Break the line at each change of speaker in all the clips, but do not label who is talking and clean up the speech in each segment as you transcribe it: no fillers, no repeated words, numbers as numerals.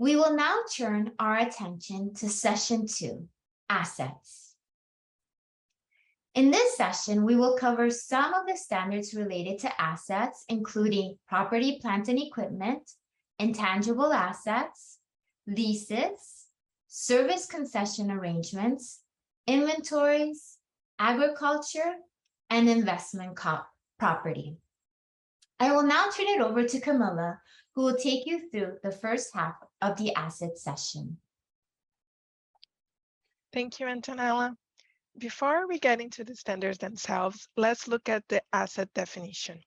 We will now turn our attention to session 2, assets. In this session, we will cover some of the standards related to assets, including property, plant, and equipment, intangible assets, leases, service concession arrangements, inventories, agriculture, and investment property. I will now turn it over to Camilla, who will take you through the first half of the asset session.
Thank you, Antonella. Before we get into the standards themselves, let's look at the asset definition.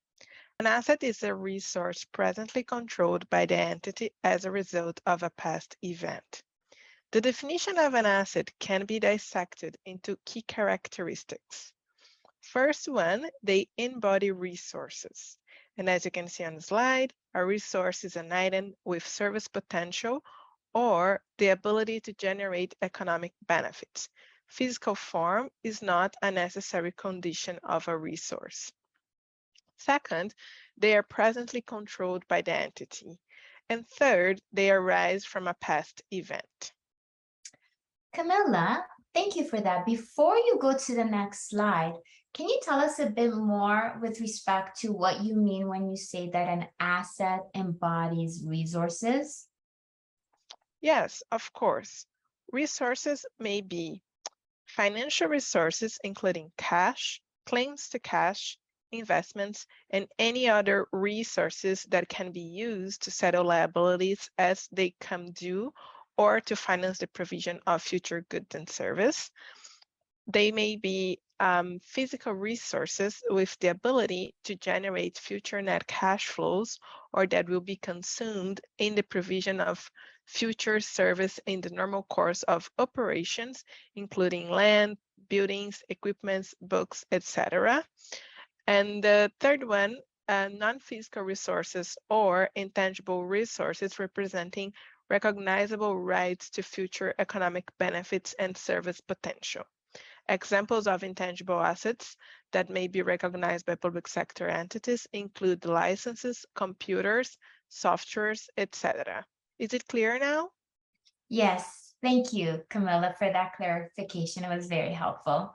An asset is a resource presently controlled by the entity as a result of a past event. The definition of an asset can be dissected into key characteristics. First one, they embody resources. And as you can see on the slide, a resource is an item with service potential or the ability to generate economic benefits. Physical form is not a necessary condition of a resource. Second, they are presently controlled by the entity. And third, they arise from a past event.
Camilla, thank you for that. Before you go to the next slide, can you tell us a bit more with respect to what you mean when you say that an asset embodies resources?
Yes, of course. Resources may be financial resources, including cash, claims to cash, investments, and any other resources that can be used to settle liabilities as they come due or to finance the provision of future goods and service. They may be physical resources with the ability to generate future net cash flows or that will be consumed in the provision of future service in the normal course of operations, including land, buildings, equipments, books, etc. And the third one, non-physical resources or intangible resources representing recognizable rights to future economic benefits and service potential. Examples of intangible assets that may be recognized by public sector entities include licenses, computers, softwares, etc. Is it clear now?
Yes, thank you, Camilla, for that clarification. It was very helpful.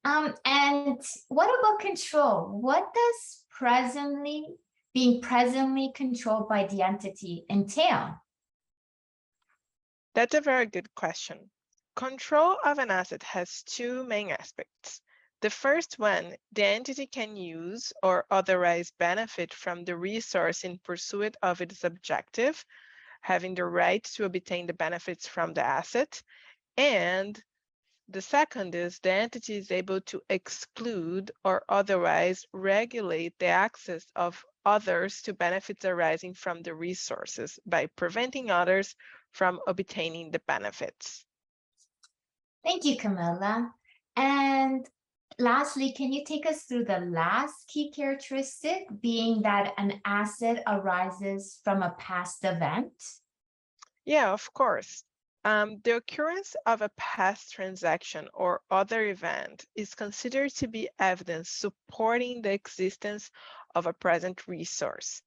And what about control? What does being presently controlled by the entity entail?
That's a very good question. Control of an asset has two main aspects. The first one, the entity can use or otherwise benefit from the resource in pursuit of its objective, having the right to obtain the benefits from the asset. And the second is the entity is able to exclude or otherwise regulate the access of others to benefits arising from the resources by preventing others from obtaining the benefits.
Thank you, Camilla. And lastly, can you take us through the last key characteristic, being that an asset arises from a past event?
Yeah, of course. The occurrence of a past transaction or other event is considered to be evidence supporting the existence of a present resource.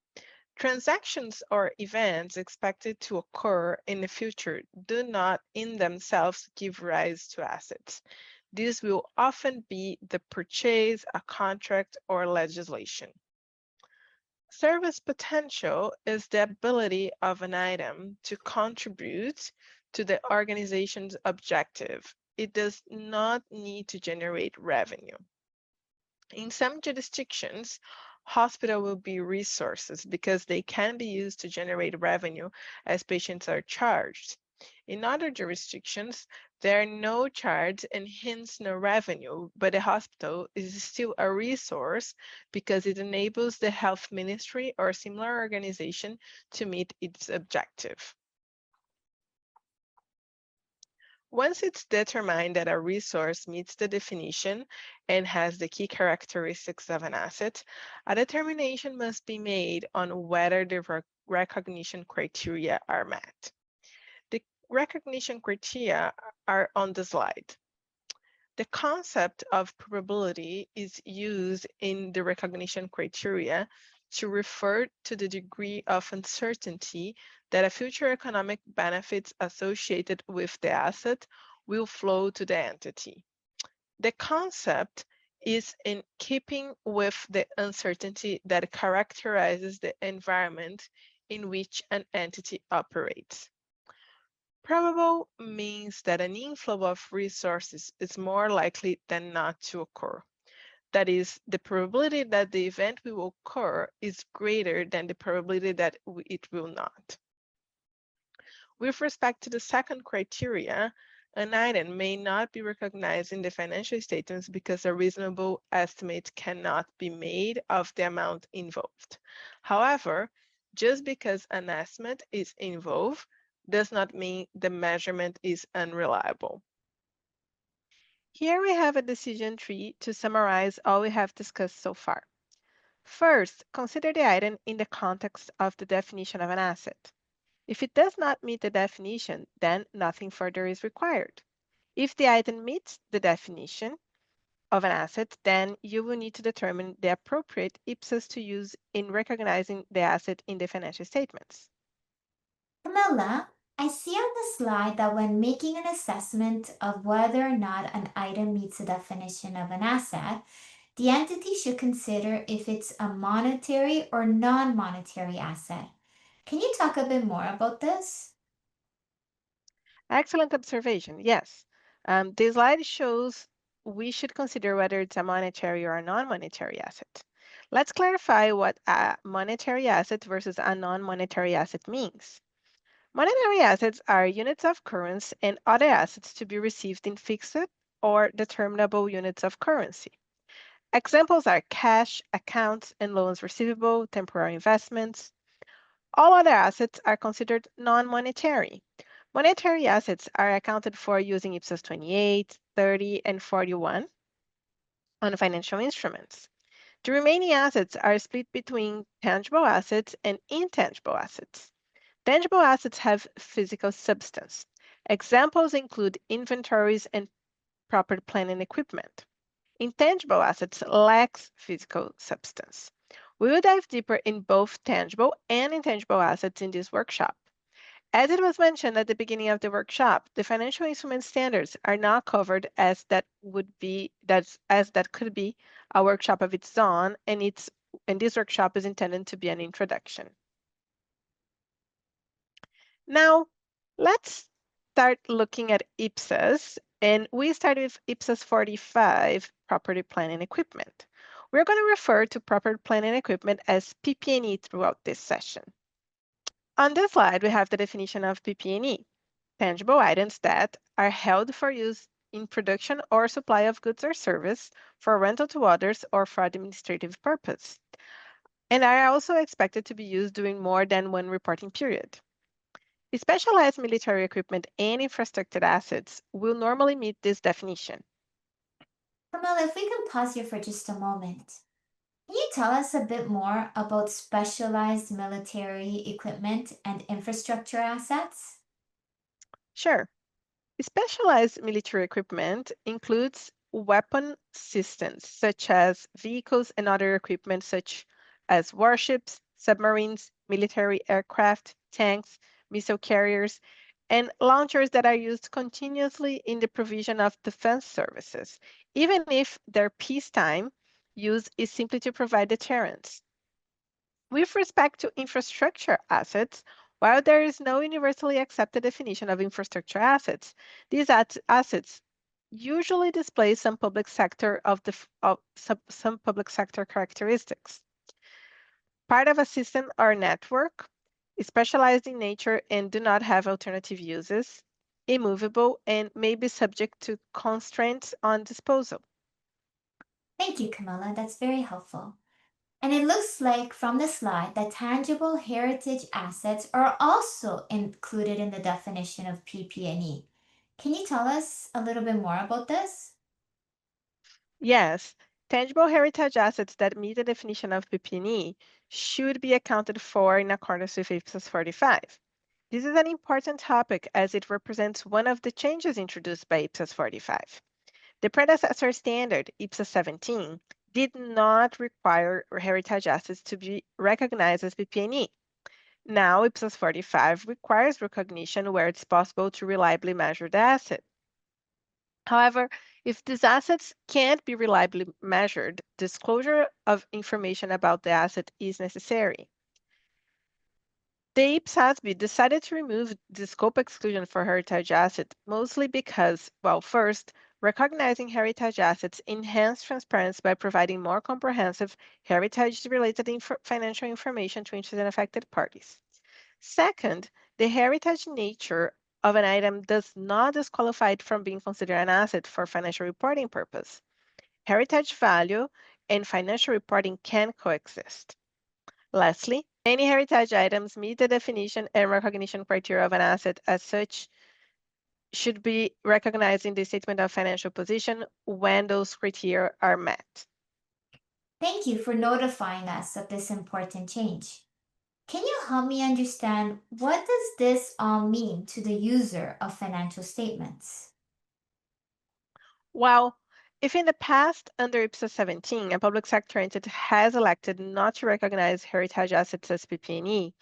Transactions or events expected to occur in the future do not in themselves give rise to assets. This will often be the purchase, a contract, or legislation. Service potential is the ability of an item to contribute to the organization's objective. It does not need to generate revenue. In some jurisdictions, hospital will be resources because they can be used to generate revenue as patients are charged. In other jurisdictions, there are no charge and hence no revenue, but the hospital is still a resource because it enables the health ministry or similar organization to meet its objective. Once it's determined that a resource meets the definition and has the key characteristics of an asset, a determination must be made on whether the recognition criteria are met. The recognition criteria are on the slide. The concept of probability is used in the recognition criteria to refer to the degree of uncertainty that a future economic benefits associated with the asset will flow to the entity. The concept is in keeping with the uncertainty that characterizes the environment in which an entity operates. Probable means that an inflow of resources is more likely than not to occur. That is, the probability that the event will occur is greater than the probability that it will not. With respect to the second criteria, an item may not be recognized in the financial statements because a reasonable estimate cannot be made of the amount involved. However, just because an estimate is involved does not mean the measurement is unreliable. Here we have a decision tree to summarize all we have discussed so far. First, consider the item in the context of the definition of an asset. If it does not meet the definition, then nothing further is required. If the item meets the definition of an asset, then you will need to determine the appropriate IPSAS to use in recognizing the asset in the financial statements.
Camilla, I see on the slide that when making an assessment of whether or not an item meets the definition of an asset, the entity should consider if it's a monetary or non-monetary asset. Can you talk a bit more about this?
Excellent observation. Yes. This slide shows we should consider whether it's a monetary or a non-monetary asset. Let's clarify what a monetary asset versus a non-monetary asset means. Monetary assets are units of currency and other assets to be received in fixed or determinable units of currency. Examples are cash, accounts, and loans receivable, temporary investments. All other assets are considered non-monetary. Monetary assets are accounted for using IPSAS 28, 30, and 41 on financial instruments. The remaining assets are split between tangible assets and intangible assets. Tangible assets have physical substance. Examples include inventories and property, plant, and equipment. Intangible assets lack physical substance. We will dive deeper in both tangible and intangible assets in this workshop. As it was mentioned at the beginning of the workshop, the financial instrument standards are not covered as that could be a workshop of its own, and this workshop is intended to be an introduction. Now, let's start looking at IPSAS, and we start with IPSAS 45, Property, Plant, and Equipment. We're going to refer to property, plant, and equipment as PP&E throughout this session. On this slide, we have the definition of PP&E, tangible items that are held for use in production or supply of goods or service, for rental to others, or for administrative purpose, and are also expected to be used during more than one reporting period. Specialized military equipment and infrastructure assets will normally meet this definition.
Camilla, if we can pause here for just a moment. Can you tell us a bit more about specialized military equipment and infrastructure assets?
Sure. Specialized military equipment includes weapon systems, such as vehicles and other equipment such as warships, submarines, military aircraft, tanks, missile carriers, and launchers that are used continuously in the provision of defense services, even if their peacetime use is simply to provide deterrence. With respect to infrastructure assets, while there is no universally accepted definition of infrastructure assets, these assets usually display some public sector some public sector characteristics. Part of a system or network, specialized in nature and do not have alternative uses, immovable, and may be subject to constraints on disposal.
Thank you, Camilla. That's very helpful. And it looks like from the slide that tangible heritage assets are also included in the definition of PP&E. Can you tell us a little bit more about this?
Yes, tangible heritage assets that meet the definition of PP&E should be accounted for in accordance with IPSAS 45. This is an important topic as it represents one of the changes introduced by IPSAS 45. The predecessor standard, IPSAS 17, did not require heritage assets to be recognized as PP&E. Now, IPSAS 45 requires recognition where it's possible to reliably measure the asset. However, if these assets can't be reliably measured, disclosure of information about the asset is necessary. The IPSASB decided to remove the scope exclusion for heritage assets, mostly because, well, first, recognizing heritage assets enhanced transparency by providing more comprehensive heritage-related financial information to interested and affected parties. Second, the heritage nature of an item does not disqualify it from being considered an asset for financial reporting purpose. Heritage value and financial reporting can coexist. Lastly, many heritage items meet the definition and recognition criteria of an asset as such should be recognized in the statement of financial position when those criteria are met.
Thank you for notifying us of this important change. Can you help me understand what does this all mean to the user of financial statements?
Well, if in the past, under IPSA 17, a public sector entity has elected not to recognize heritage assets as PP&E,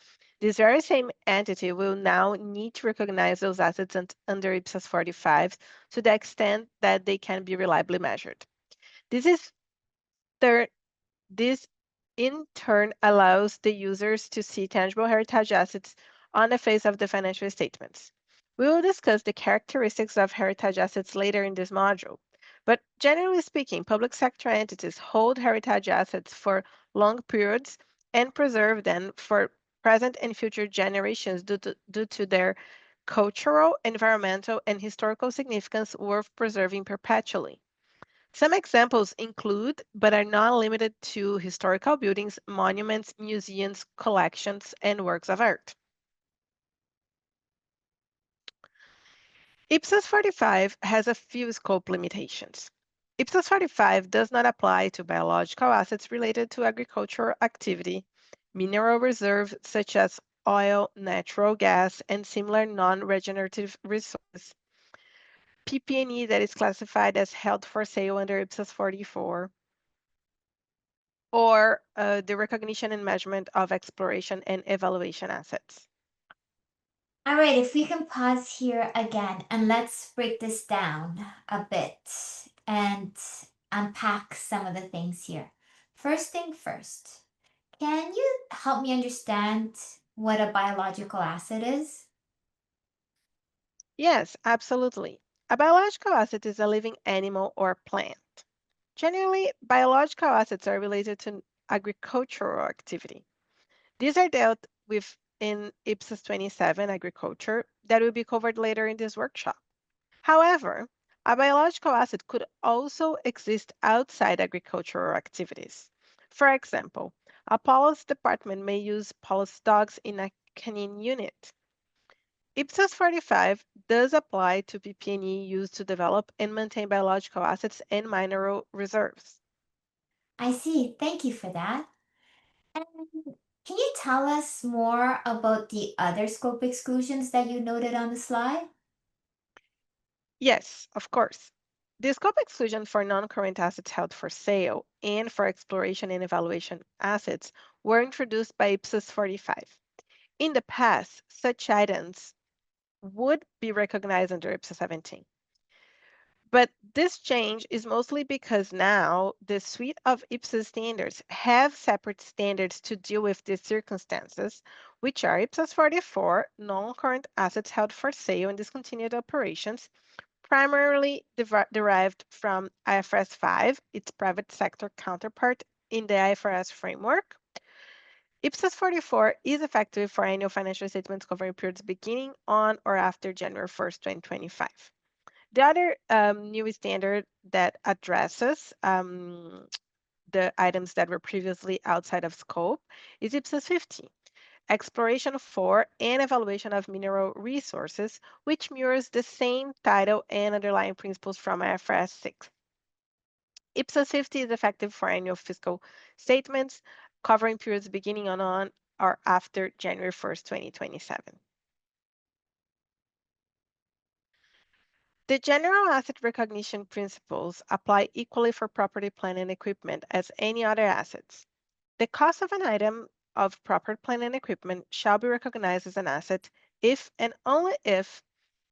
this very same entity will now need to recognize those assets under IPSAS 45 to the extent that they can be reliably measured. This is their This in turn allows the users to see tangible heritage assets on the face of the financial statements. We will discuss the characteristics of heritage assets later in this module, but generally speaking, public sector entities hold heritage assets for long periods and preserve them for present and future generations due to their cultural, environmental, and historical significance worth preserving perpetually. Some examples include, but are not limited to, historical buildings, monuments, museums, collections, and works of art. IPSAS 45 has a few scope limitations. IPSAS 45 does not apply to biological assets related to agricultural activity, mineral reserves such as oil, natural gas, and similar non-regenerative resources, PP&E that is classified as held for sale under IPSAS 44, or the recognition and measurement of exploration and evaluation assets.
All right, if we can pause here again and let's break this down a bit and unpack some of the things here. First thing first, can you help me understand what a biological asset is?
Yes, absolutely. A biological asset is a living animal or plant. Generally, biological assets are related to agricultural activity. These are dealt with in IPSAS 27 agriculture that will be covered later in this workshop. However, a biological asset could also exist outside agricultural activities. For example, a policy department may use policy dogs in a canine unit. IPSAS 45 does apply to PP&E used to develop and maintain biological assets and mineral reserves.
I see. Thank you for that. And can you tell us more about the other scope exclusions that you noted on the slide?
Yes, of course. The scope exclusion for non-current assets held for sale and for exploration and evaluation assets were introduced by IPSAS 45. In the past, such items would be recognized under IPSAS 17. But this change is mostly because now the suite of IPSAS standards have separate standards to deal with these circumstances, which are IPSAS 44, non-current assets held for sale and discontinued operations, primarily derived from IFRS 5, its private sector counterpart in the IFRS framework. IPSAS 44 is effective for annual financial statements covering periods beginning on or after January 1st, 2025. The other new standard that addresses the items that were previously outside of scope is IPSAS 50, exploration for and evaluation of mineral resources, which mirrors the same title and underlying principles from IFRS 6. IPSAS 50 is effective for annual fiscal statements covering periods beginning on or after January 1st, 2027. The general asset recognition principles apply equally for property, plant, and equipment as any other assets. The cost of an item of property, plant, and equipment shall be recognized as an asset if and only if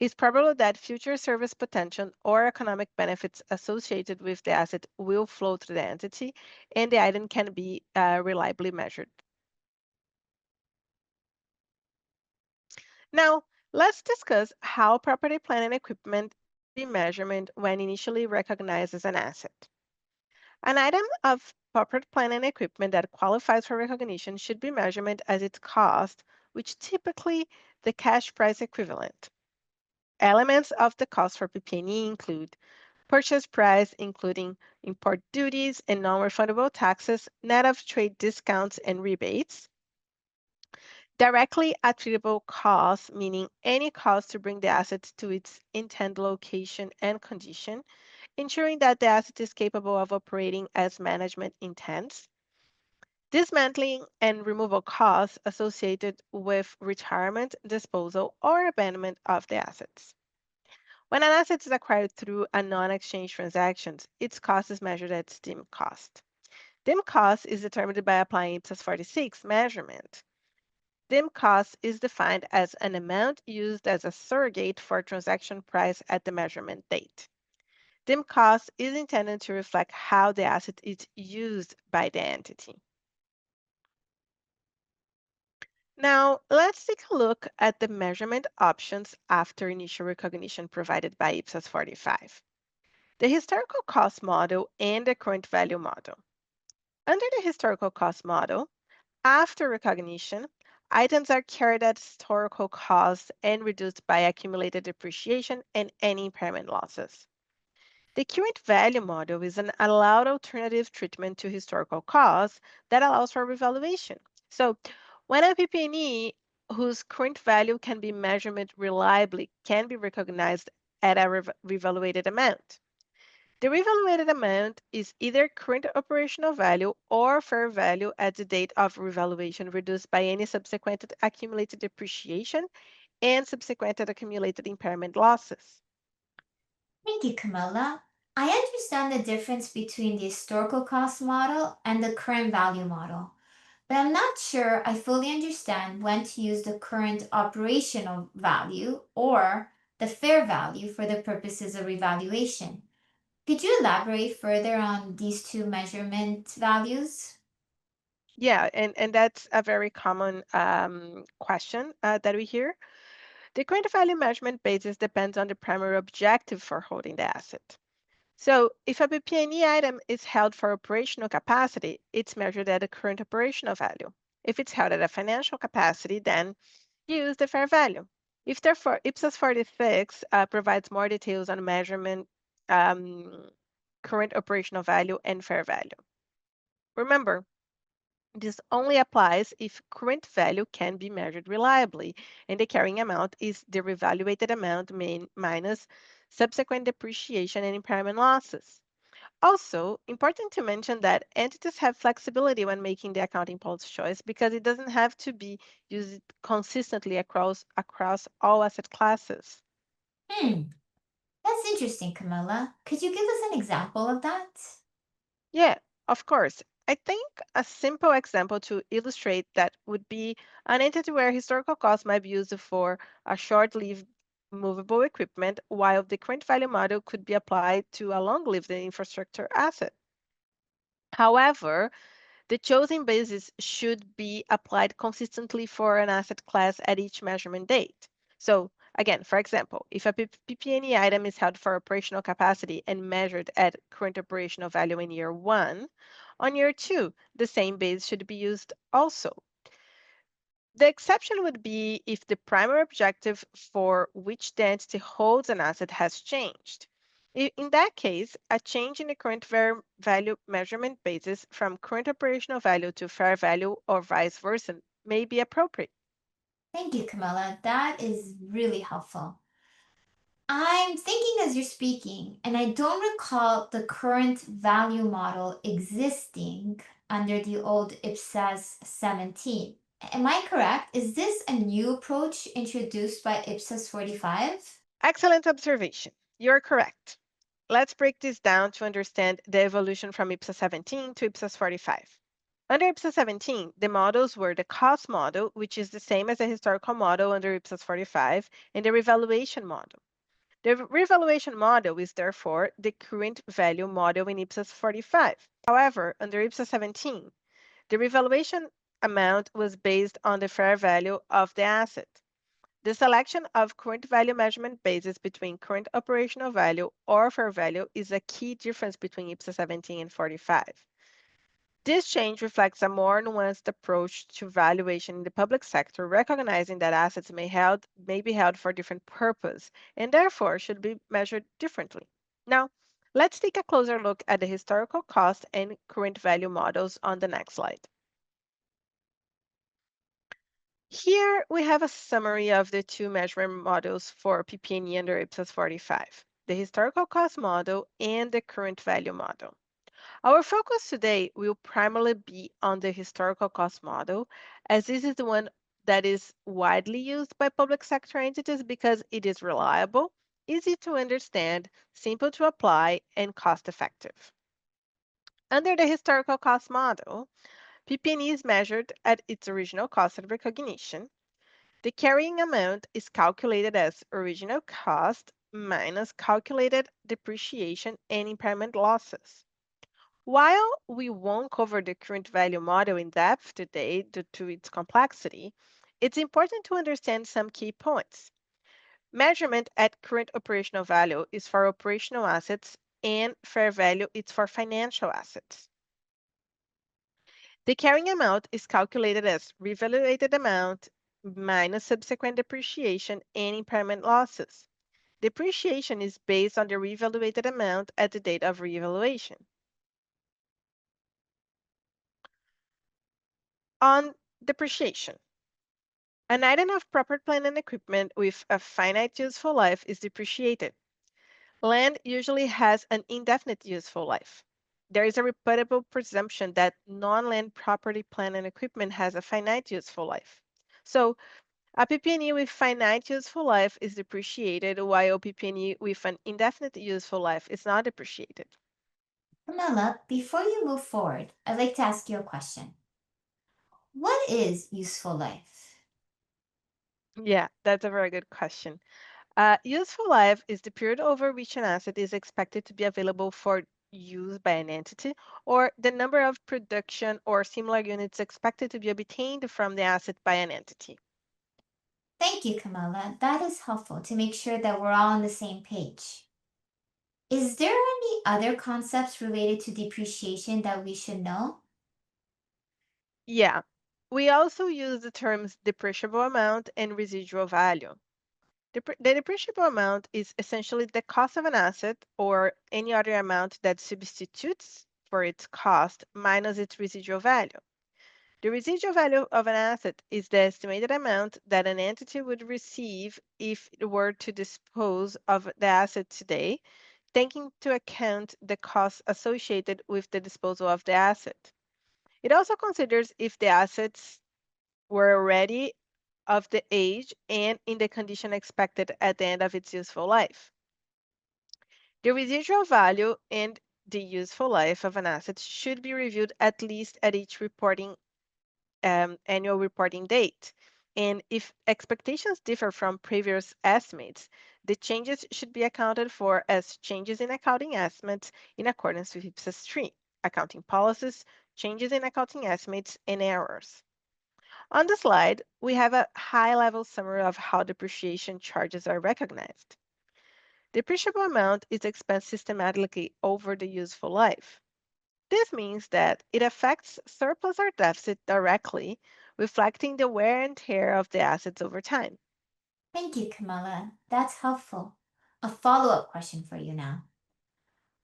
it's probable that future service potential or economic benefits associated with the asset will flow through the entity and the item can be reliably measured. Now, let's discuss how property, plant, and equipment be measurement when initially recognized as an asset. An item of property, plant, and equipment that qualifies for recognition should be measurement as its cost, which typically the cash price equivalent. Elements of the cost for PP&E include purchase price, including import duties and non-refundable taxes, net of trade discounts and rebates. Directly attributable costs, meaning any cost to bring the asset to its intended location and condition, ensuring that the asset is capable of operating as management intends. Dismantling and removal costs associated with retirement, disposal, or abandonment of the assets. When an asset is acquired through a non-exchange transaction, its cost is measured at DIM cost. DIM cost is determined by applying IPSAS 46 measurement. DIM cost is defined as an amount used as a surrogate for transaction price at the measurement date. DIM cost is intended to reflect how the asset is used by the entity. Now, let's take a look at the measurement options after initial recognition provided by IPSAS 45. The historical cost model and the current value model. Under the historical cost model, after recognition, items are carried at historical cost and reduced by accumulated depreciation and any impairment losses. The current value model is an allowed alternative treatment to historical costs that allows for revaluation. So when a PP&E whose current value can be measured reliably can be recognized at a revaluated amount. The revaluated amount is either current operational value or fair value at the date of revaluation reduced by any subsequent accumulated depreciation and subsequent accumulated impairment losses.
Thank you, Camilla. I understand the difference between the historical cost model and the current value model, but I'm not sure I fully understand when to use the current operational value or the fair value for the purposes of evaluation. Could you elaborate further on these two measurement values?
Yeah, and that's a very common question that we hear. The current value measurement basis depends on the primary objective for holding the asset. So if a BP&E item is held for operational capacity, it's measured at the current operational value. If it's held at a financial capacity, then use the fair value. If therefore IPSAS 46 provides more details on measurement, um, current operational value, and fair value. Remember, this only applies if current value can be measured reliably, and the carrying amount is the revaluated amount minus subsequent depreciation and impairment losses. Also, important to mention that entities have flexibility when making the accounting policy choice because it doesn't have to be used consistently across all asset classes.
Hmm, that's interesting, Camilla. Could you give us an example of that?
Yeah, of course. I think a simple example to illustrate that would be an entity where historical costs might be used for a short-lived movable equipment, while the current value model could be applied to a long-lived infrastructure asset. However, the chosen basis should be applied consistently for an asset class at each measurement date. So again, for example, if a PP&E item is held for operational capacity and measured at current operational value in year 1, on year 2, the same base should be used also. The exception would be if the primary objective for which the entity holds an asset has changed. In that case, a change in the current value measurement basis from current operational value to fair value or vice versa may be appropriate.
Thank you, Camilla. That is really helpful. I'm thinking as you're speaking, and I don't recall the current value model existing under the old IPSAS 17. Am I correct? Is this a new approach introduced by IPSAS 45?
Excellent observation. You're correct. Let's break this down to understand the evolution from IPSAS 17 to IPSAS 45. Under IPSAS 17, the models were the cost model, which is the same as the historical model under IPSAS 45, and the revaluation model. The revaluation model is therefore the current value model in IPSAS 45. However, under IPSAS 17, the revaluation amount was based on the fair value of the asset. The selection of current value measurement basis between current operational value or fair value is a key difference between IPSAS 17 and 45. This change reflects a more nuanced approach to valuation in the public sector, recognizing that assets may be held for different purpose and therefore should be measured differently. Now, let's take a closer look at the historical cost and current value models on the next slide. Here we have a summary of the two measurement models for PP&E under IPSAS 45, the historical cost model and the current value model. Our focus today will primarily be on the historical cost model, as this is the one that is widely used by public sector entities because it is reliable, easy to understand, simple to apply, and cost effective. Under the historical cost model, PP&E is measured at its original cost at recognition. The carrying amount is calculated as original cost minus calculated depreciation and impairment losses. While we won't cover the current value model in depth today due to its complexity, it's important to understand some key points. Measurement at current operational value is for operational assets and fair value is for financial assets. The carrying amount is calculated as revaluated amount minus subsequent depreciation and impairment losses. Depreciation is based on the revaluated amount at the date of revaluation. On depreciation, an item of proper plant and equipment with a finite useful life is depreciated. Land usually has an indefinite useful life. There is a rebuttable presumption that non-land property, plant, and equipment has a finite useful life. So, a PP&E with finite useful life is depreciated, while PP&E with an indefinite useful life is not depreciated.
Camilla, before you move forward, I'd like to ask you a question. What is useful life?
Yeah, that's a very good question. Useful life is the period over which an asset is expected to be available for use by an entity, or the number of production or similar units expected to be obtained from the asset by an entity.
Thank you, Camilla. That is helpful to make sure that we're all on the same page. Is there any other concepts related to depreciation that we should know?
Yeah, we also use the terms depreciable amount and residual value. The depreciable amount is essentially the cost of an asset or any other amount that substitutes for its cost minus its residual value. The residual value of an asset is the estimated amount that an entity would receive if it were to dispose of the asset today, taking into account the costs associated with the disposal of the asset. It also considers if the assets were already of the age and in the condition expected at the end of its useful life. The residual value and the useful life of an asset should be reviewed at least at each annual reporting date. And if expectations differ from previous estimates, the changes should be accounted for as changes in accounting estimates in accordance with IPSAS 3, accounting policies, changes in accounting estimates, and errors. On the slide, we have a high-level summary of how depreciation charges are recognized. Depreciable amount is expensed systematically over the useful life. This means that it affects surplus or deficit directly, reflecting the wear and tear of the assets over time.
Thank you, Camilla. That's helpful. A follow-up question for you now.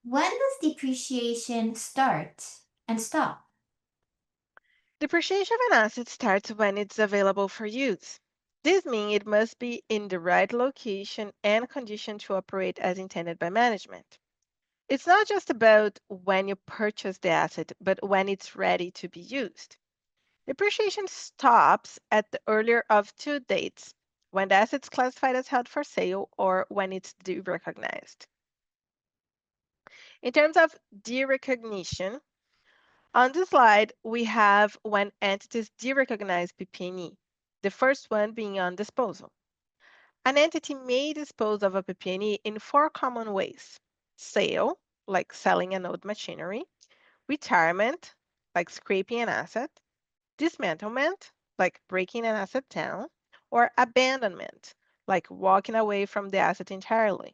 When does depreciation start and stop?
Depreciation of an asset starts when it's available for use. This means it must be in the right location and condition to operate as intended by management. It's not just about when you purchase the asset, but when it's ready to be used. Depreciation stops at the earlier of two dates. when the asset's classified as held for sale or when it's derecognized. In terms of derecognition, on this slide, we have when entities derecognize PP&E, the first one being on disposal. An entity may dispose of a PP&E in four common ways: sale, like selling an old machinery; retirement, like scraping an asset; dismantlement, like breaking an asset down; or abandonment, like walking away from the asset entirely.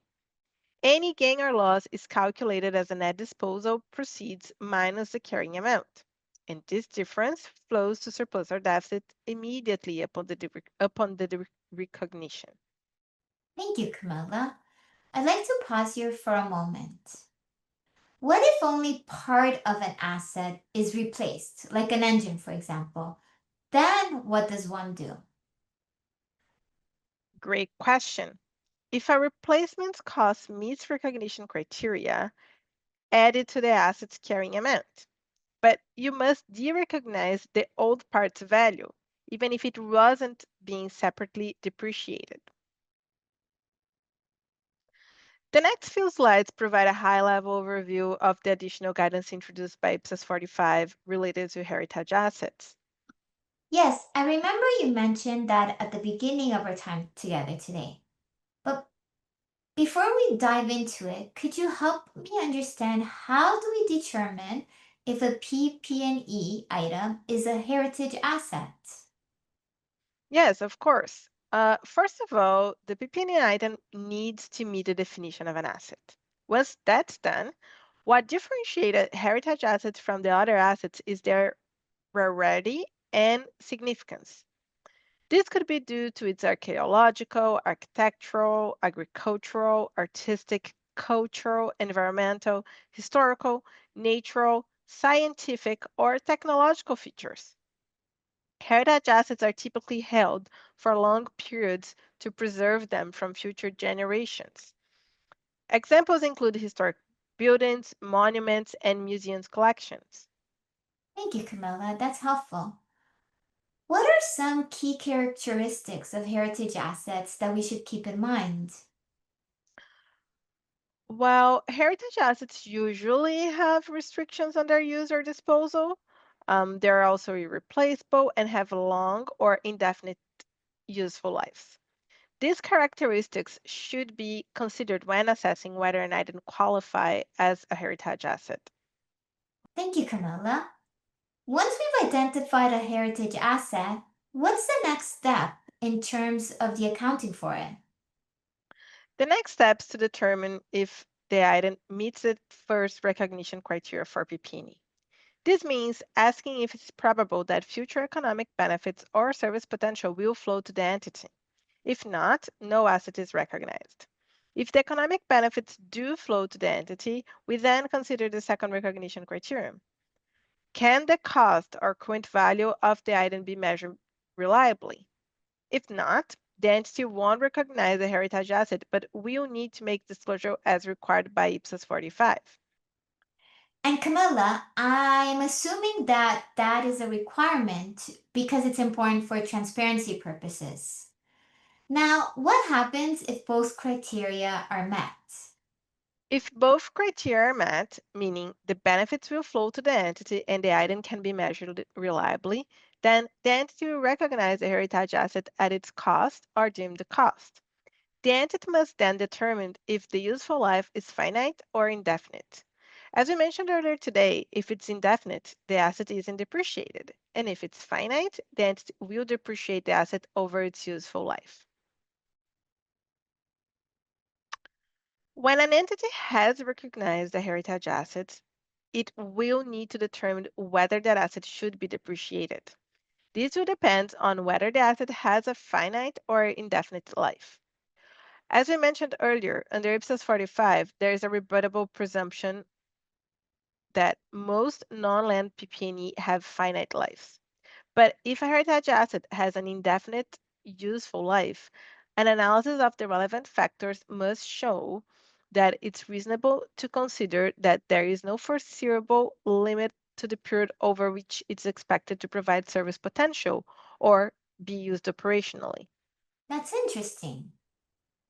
Any gain or loss is calculated as a net disposal proceeds minus the carrying amount, and this difference flows to surplus or deficit immediately upon the recognition.
Thank you, Camilla. I'd like to pause here for a moment. What if only part of an asset is replaced, like an engine, for example? Then what does one do?
Great question. If a replacement cost meets recognition criteria, add it to the asset's carrying amount. But you must derecognize the old part's value, even if it wasn't being separately depreciated. The next few slides provide a high-level overview of the additional guidance introduced by IPSAS 45 related to heritage assets.
Yes, I remember you mentioned that at the beginning of our time together today. But before we dive into it, could you help me understand how do we determine if a PP&E item is a heritage asset?
Yes, of course. First of all, the PP&E item needs to meet the definition of an asset. Once that's done, what differentiated heritage assets from the other assets is their rarity and significance. This could be due to its archaeological, architectural, agricultural, artistic, cultural, environmental, historical, natural, scientific, or technological features. Heritage assets are typically held for long periods to preserve them from future generations. Examples include historic buildings, monuments, and museums collections.
Thank you, Camilla. That's helpful. What are some key characteristics of heritage assets that we should keep in mind?
While heritage assets usually have restrictions on their use or disposal, they're also irreplaceable and have long or indefinite useful lives. These characteristics should be considered when assessing whether an item qualify as a heritage asset.
Thank you, Camilla. Once we've identified a heritage asset, what's the next step in terms of the accounting for it?
The next steps to determine if the item meets the first recognition criteria for PP&E. This means asking if it's probable that future economic benefits or service potential will flow to the entity. If not, no asset is recognized. If the economic benefits do flow to the entity, we then consider the second recognition criterion. Can the cost or current value of the item be measured reliably? If not, the entity won't recognize the heritage asset, but will need to make disclosure as required by IPSAS 45.
And Camilla, I'm assuming that that is a requirement because it's important for transparency purposes. Now, what happens if both criteria are met?
If both criteria are met, meaning the benefits will flow to the entity and the item can be measured reliably, then the entity will recognize the heritage asset at its cost or deem the cost. The entity must then determine if the useful life is finite or indefinite. As we mentioned earlier today, if it's indefinite, the asset isn't depreciated, and if it's finite, the entity will depreciate the asset over its useful life. When an entity has recognized the heritage assets, it will need to determine whether that asset should be depreciated. This will depend on whether the asset has a finite or indefinite life. As we mentioned earlier, under IPSAS 45, there is a rebuttable presumption that most non-land PP&E have finite lives. But if a heritage asset has an indefinite useful life, an analysis of the relevant factors must show that it's reasonable to consider that there is no foreseeable limit to the period over which it's expected to provide service potential or be used operationally.
That's interesting.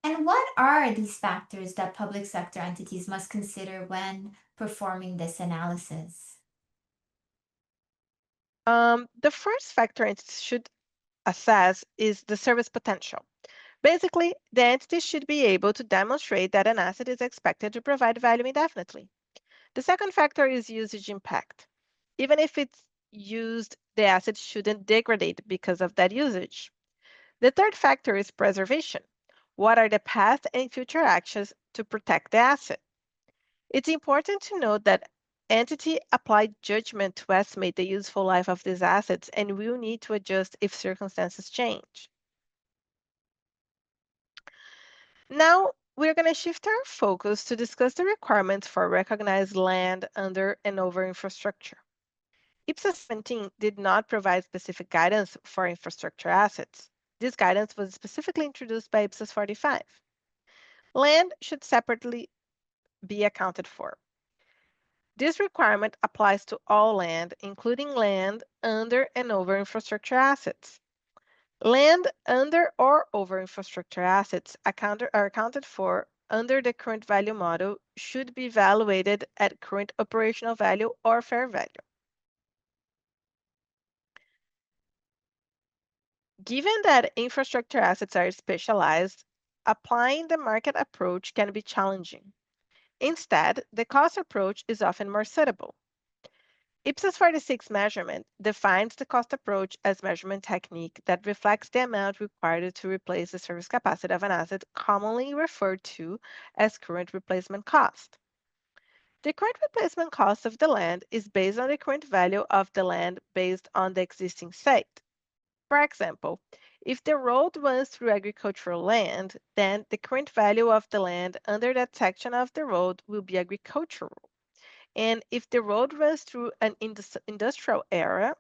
And what are these factors that public sector entities must consider when performing this analysis?
The first factor entities should assess is the service potential. Basically, the entity should be able to demonstrate that an asset is expected to provide value indefinitely. The second factor is usage impact. Even if it's used, the asset shouldn't degrade because of that usage. The third factor is preservation. What are the past and future actions to protect the asset? It's important to note that entity applied judgment to estimate the useful life of these assets and will need to adjust if circumstances change. Now, we're going to shift our focus to discuss the requirements for recognized land under and over infrastructure. IPSAS 17 did not provide specific guidance for infrastructure assets. This guidance was specifically introduced by IPSAS 45. Land should separately be accounted for. This requirement applies to all land, including land under and over infrastructure assets. Land under or over infrastructure assets are accounted for under the current value model should be evaluated at current operational value or fair value. Given that infrastructure assets are specialized, applying the market approach can be challenging. Instead, the cost approach is often more suitable. IPSAS 46 measurement defines the cost approach as measurement technique that reflects the amount required to replace the service capacity of an asset, commonly referred to as current replacement cost. The current replacement cost of the land is based on the current value of the land based on the existing site. For example, if the road runs through agricultural land, then the current value of the land under that section of the road will be agricultural. And if the road runs through an industrial area,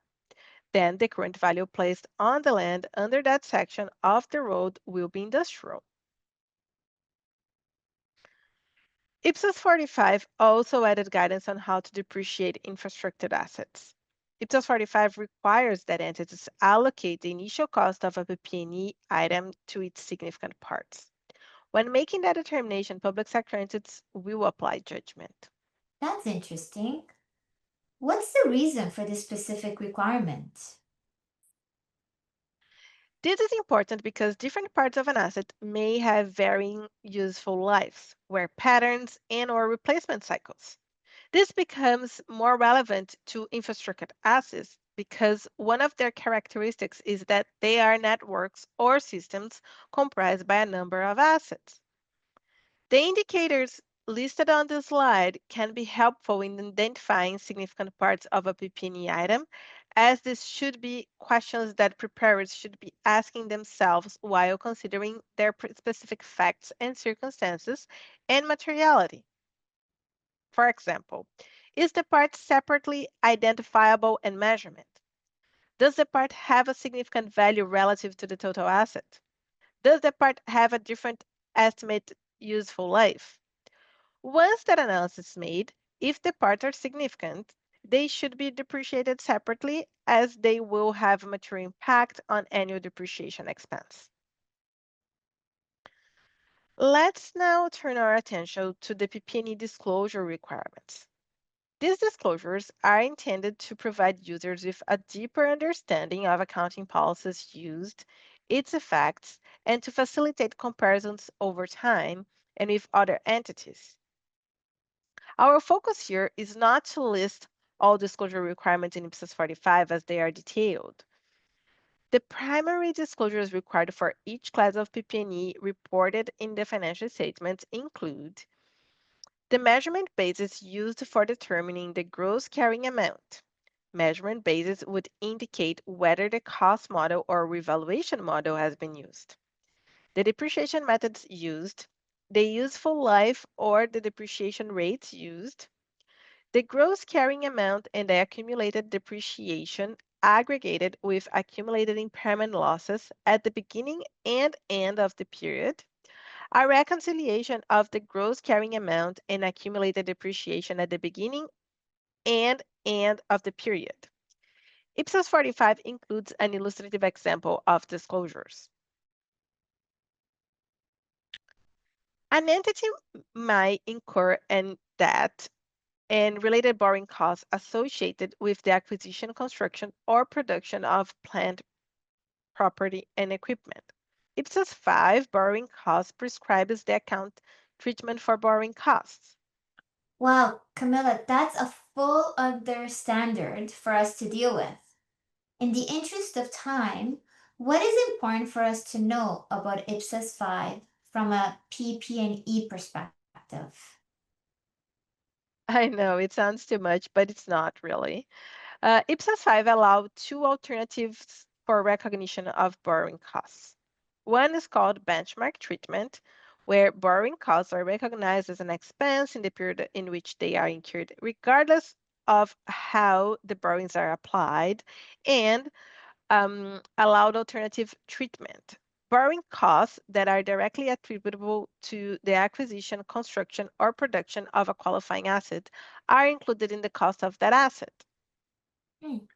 then the current value placed on the land under that section of the road will be industrial. IPSAS 45 also added guidance on how to depreciate infrastructure assets. IPSAS 45 requires that entities allocate the initial cost of a PP&E item to its significant parts. When making that determination, public sector entities will apply judgment.
That's interesting. What's the reason for this specific requirement?
This is important because different parts of an asset may have varying useful lives, wear patterns, and/or replacement cycles. This becomes more relevant to infrastructure assets because one of their characteristics is that they are networks or systems comprised by a number of assets. The indicators listed on the slide can be helpful in identifying significant parts of a PP&E item, as this should be questions that preparers should be asking themselves while considering their specific facts and circumstances and materiality. For example, is the part separately identifiable and measurement? Does the part have a significant value relative to the total asset? Does the part have a different estimated useful life? Once that analysis is made, if the parts are significant, they should be depreciated separately as they will have a material impact on annual depreciation expense. Let's now turn our attention to the PP&E disclosure requirements. These disclosures are intended to provide users with a deeper understanding of accounting policies used, its effects, and to facilitate comparisons over time and with other entities. Our focus here is not to list all disclosure requirements in IPSAS 45 as they are detailed. The primary disclosures required for each class of PP&E reported in the financial statements include the measurement basis used for determining the gross carrying amount. Measurement basis would indicate whether the cost model or revaluation model has been used. The depreciation methods used, the useful life or the depreciation rates used, the gross carrying amount and the accumulated depreciation aggregated with accumulated impairment losses at the beginning and end of the period, a reconciliation of the gross carrying amount and accumulated depreciation at the beginning and end of the period. IPSAS 45 includes an illustrative example of disclosures. An entity might incur in debt and related borrowing costs associated with the acquisition, construction, or production of plant, property, and equipment. IPSAS 5 borrowing costs prescribes the account treatment for borrowing costs.
Wow, Camilla, that's a full other standard for us to deal with. In the interest of time, what is important for us to know about IPSAS 5 from a PP&E perspective?
I know it sounds too much, but it's not really. IPSAS 5 allow two alternatives for recognition of borrowing costs. One is called benchmark treatment, where borrowing costs are recognized as an expense in the period in which they are incurred, regardless of how the borrowings are applied, and allowed alternative treatment. Borrowing costs that are directly attributable to the acquisition, construction, or production of a qualifying asset are included in the cost of that asset.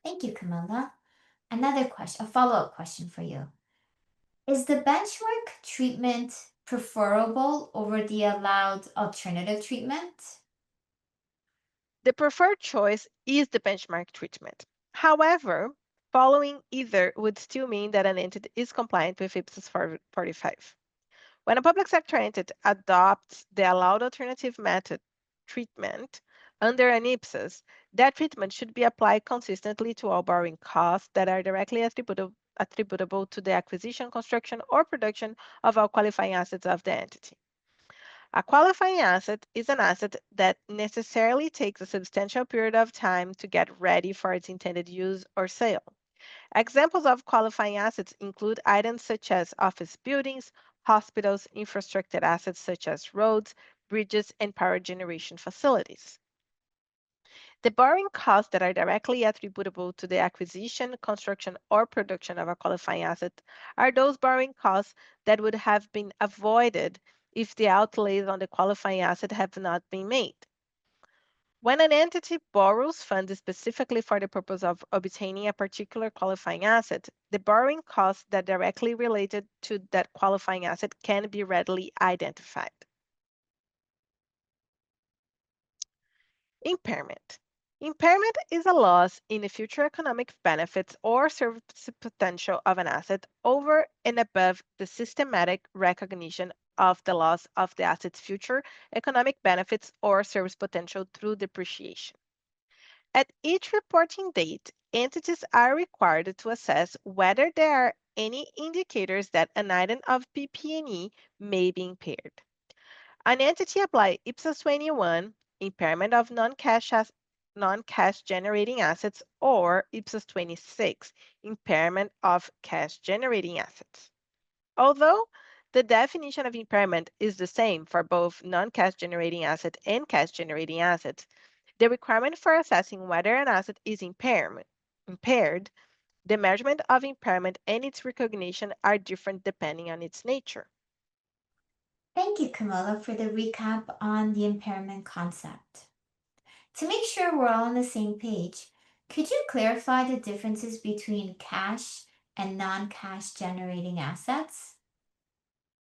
Thank you, Camilla. Another question, a follow-up question for you. Is the benchmark treatment preferable over the allowed alternative treatment?
The preferred choice is the benchmark treatment. However, following either would still mean that an entity is compliant with IPSAS 45. When a public sector entity adopts the allowed alternative method treatment under an IPSAS, that treatment should be applied consistently to all borrowing costs that are directly attributable to the acquisition, construction, or production of all qualifying assets of the entity. A qualifying asset is an asset that necessarily takes a substantial period of time to get ready for its intended use or sale. Examples of qualifying assets include items such as office buildings, hospitals, infrastructure assets such as roads, bridges, and power generation facilities. The borrowing costs that are directly attributable to the acquisition, construction, or production of a qualifying asset are those borrowing costs that would have been avoided if the outlays on the qualifying asset have not been made. When an entity borrows funds specifically for the purpose of obtaining a particular qualifying asset, the borrowing costs that directly related to that qualifying asset can be readily identified. Impairment. Impairment is a loss in the future economic benefits or service potential of an asset over and above the systematic recognition of the loss of the asset's future economic benefits or service potential through depreciation. At each reporting date, entities are required to assess whether there are any indicators that an item of PP&E may be impaired. An entity apply IPSAS 21, impairment of non-cash generating assets, or IPSAS 26, impairment of cash generating assets. Although the definition of impairment is the same for both non-cash generating asset and cash generating assets, the requirement for assessing whether an asset is impaired, the measurement of impairment and its recognition are different depending on its nature.
Thank you, Camilla, for the recap on the impairment concept. To make sure we're all on the same page, could you clarify the differences between cash and non-cash generating assets?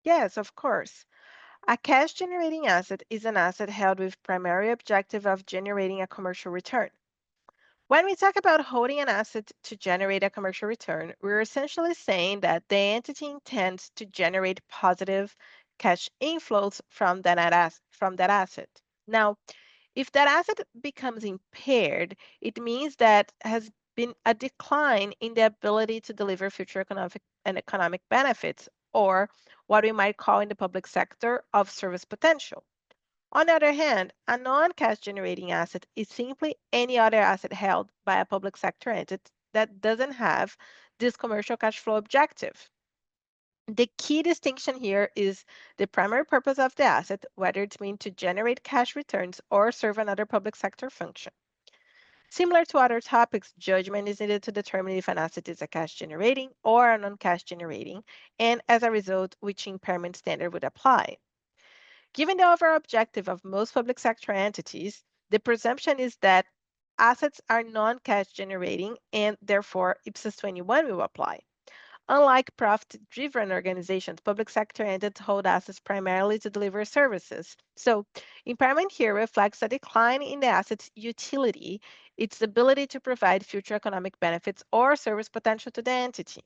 Yes, of course. A cash generating asset is an asset held with primary objective of generating a commercial return. When we talk about holding an asset to generate a commercial return, we're essentially saying that the entity intends to generate positive cash inflows from that asset. Now, if that asset becomes impaired, it means that has been a decline in the ability to deliver future economic benefits, or what we might call in the public sector of service potential. On the other hand, a non-cash generating asset is simply any other asset held by a public sector entity that doesn't have this commercial cash flow objective. The key distinction here is the primary purpose of the asset, whether it's meant to generate cash returns or serve another public sector function. Similar to other topics, judgment is needed to determine if an asset is a cash generating or a non-cash generating, and as a result, which impairment standard would apply. Given the overall objective of most public sector entities, the presumption is that assets are non-cash generating and therefore IPSAS 21 will apply. Unlike profit-driven organizations, public sector entities hold assets primarily to deliver services. So impairment here reflects a decline in the asset's utility, its ability to provide future economic benefits or service potential to the entity.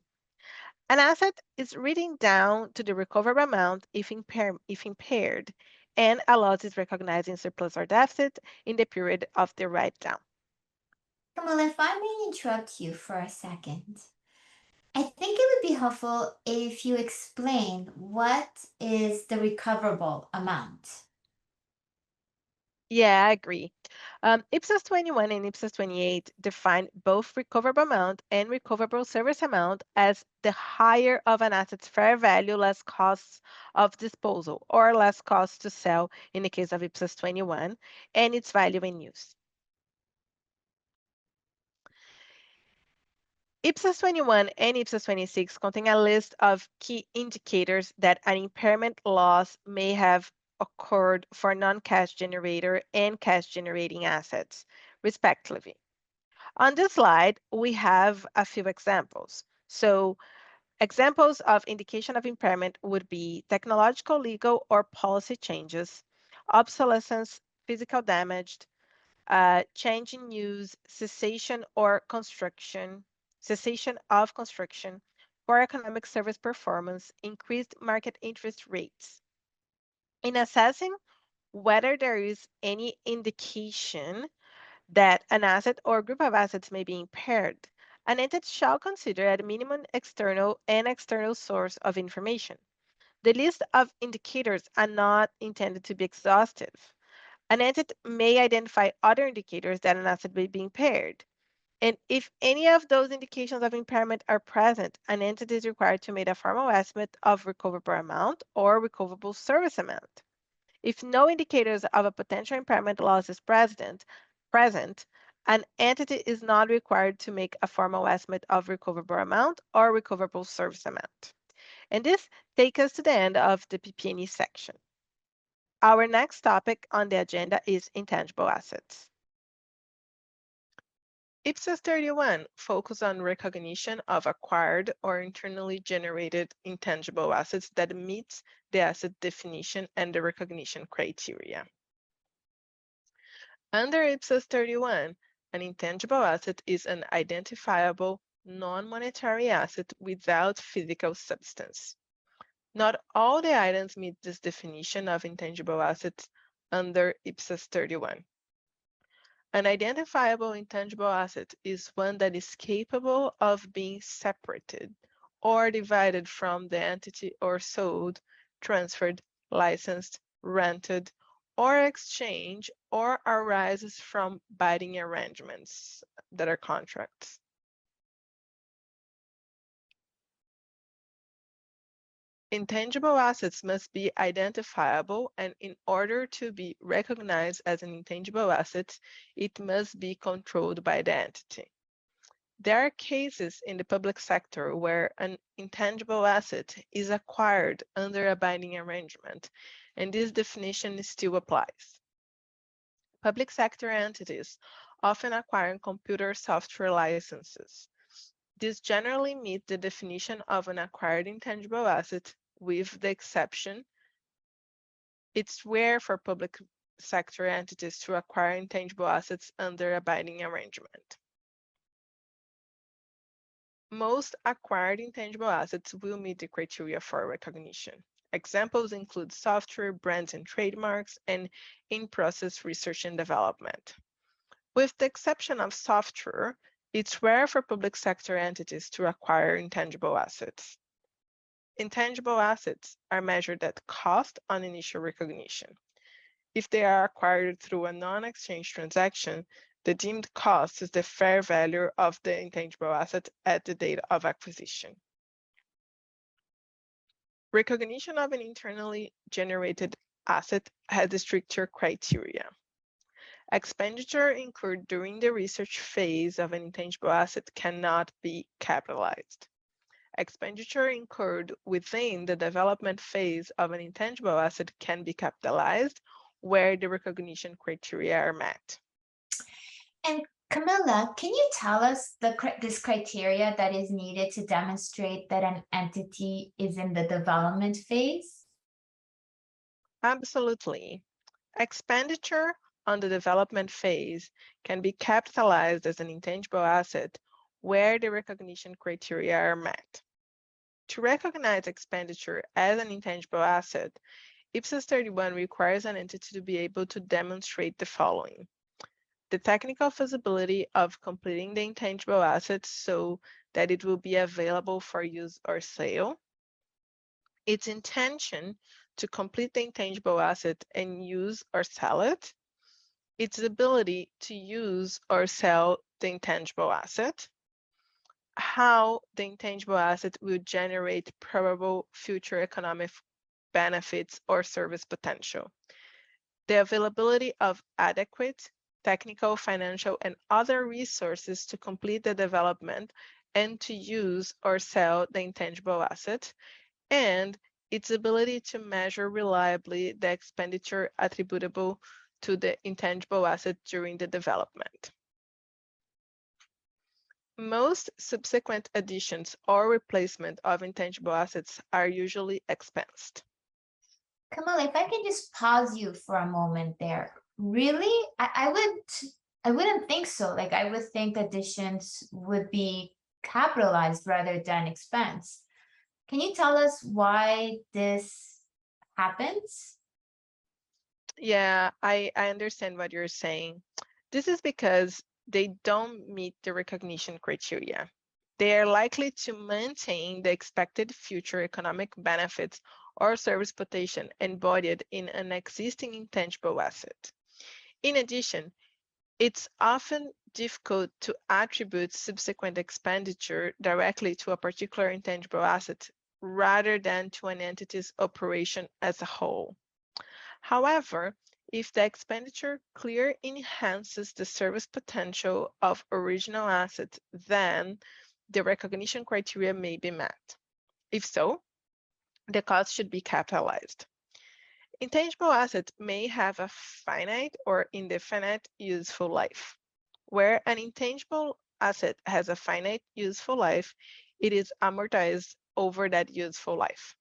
An asset is written down to the recoverable amount if impaired, and a loss is recognized in surplus or deficit in the period of the write-down.
Camilla, if I may interrupt you for a second, I think it would be helpful if you explained what is the recoverable amount.
Yeah, I agree. IPSAS 21 and IPSAS 28 define both recoverable amount and recoverable service amount as the higher of an asset's fair value less costs of disposal, or less costs to sell in the case of IPSAS 21, and its value in use. IPSAS 21 and IPSAS 26 contain a list of key indicators that an impairment loss may have occurred for non-cash generator and cash generating assets, respectively. On this slide, we have a few examples. So examples of indication of impairment would be technological, legal, or policy changes, obsolescence, physical damage, change in use, cessation of construction, poor economic service performance, increased market interest rates. In assessing whether there is any indication that an asset or group of assets may be impaired, an entity shall consider at minimum external source of information. The list of indicators are not intended to be exhaustive. An entity may identify other indicators that an asset may be impaired. And if any of those indications of impairment are present, an entity is required to make a formal estimate of recoverable amount or recoverable service amount. If no indicators of a potential impairment loss is present, an entity is not required to make a formal estimate of recoverable amount or recoverable service amount. And this takes us to the end of the PP&E section. Our next topic on the agenda is intangible assets. IPSAS 31 focuses on recognition of acquired or internally generated intangible assets that meets the asset definition and the recognition criteria. Under IPSAS 31, an intangible asset is an identifiable non-monetary asset without physical substance. Not all the items meet this definition of intangible assets under IPSAS 31. An identifiable intangible asset is one that is capable of being separated or divided from the entity or sold, transferred, licensed, rented, or exchanged, or arises from binding arrangements that are contracts. Intangible assets must be identifiable, and in order to be recognized as an intangible asset, it must be controlled by the entity. There are cases in the public sector where an intangible asset is acquired under a binding arrangement, and this definition still applies. Public sector entities often acquire computer software licenses. These generally meet the definition of an acquired intangible asset, with the exception it's rare for public sector entities to acquire intangible assets under a binding arrangement. Most acquired intangible assets will meet the criteria for recognition. Examples include software, brands and trademarks, and in-process research and development. With the exception of software, it's rare for public sector entities to acquire intangible assets. Intangible assets are measured at cost on initial recognition. If they are acquired through a non-exchange transaction, the deemed cost is the fair value of the intangible asset at the date of acquisition. Recognition of an internally generated asset has stricter criteria. Expenditure incurred during the research phase of an intangible asset cannot be capitalized. Expenditure incurred within the development phase of an intangible asset can be capitalized where the recognition criteria are met.
And Camilla, can you tell us this criteria that is needed to demonstrate that an entity is in the development phase?
Absolutely. Expenditure on the development phase can be capitalized as an intangible asset where the recognition criteria are met. To recognize expenditure as an intangible asset, IPSAS 31 requires an entity to be able to demonstrate the following: the technical feasibility of completing the intangible asset so that it will be available for use or sale, its intention to complete the intangible asset and use or sell it, its ability to use or sell the intangible asset, how the intangible asset will generate probable future economic benefits or service potential, the availability of adequate technical, financial, and other resources to complete the development and to use or sell the intangible asset, and its ability to measure reliably the expenditure attributable to the intangible asset during the development. Most subsequent additions or replacement of intangible assets are usually expensed.
Camilla, if I can just pause you for a moment there. Really? I wouldn't think so. Like I would think additions would be capitalized rather than expense. Can you tell us why this happens?
Yeah, I understand what you're saying. This is because they don't meet the recognition criteria. They are likely to maintain the expected future economic benefits or service potential embodied in an existing intangible asset. In addition, it's often difficult to attribute subsequent expenditure directly to a particular intangible asset rather than to an entity's operation as a whole. However, if the expenditure clearly enhances the service potential of original assets, then the recognition criteria may be met. If so, the cost should be capitalized. Intangible assets may have a finite or indefinite useful life. Where an intangible asset has a finite useful life, it is amortized over that useful life.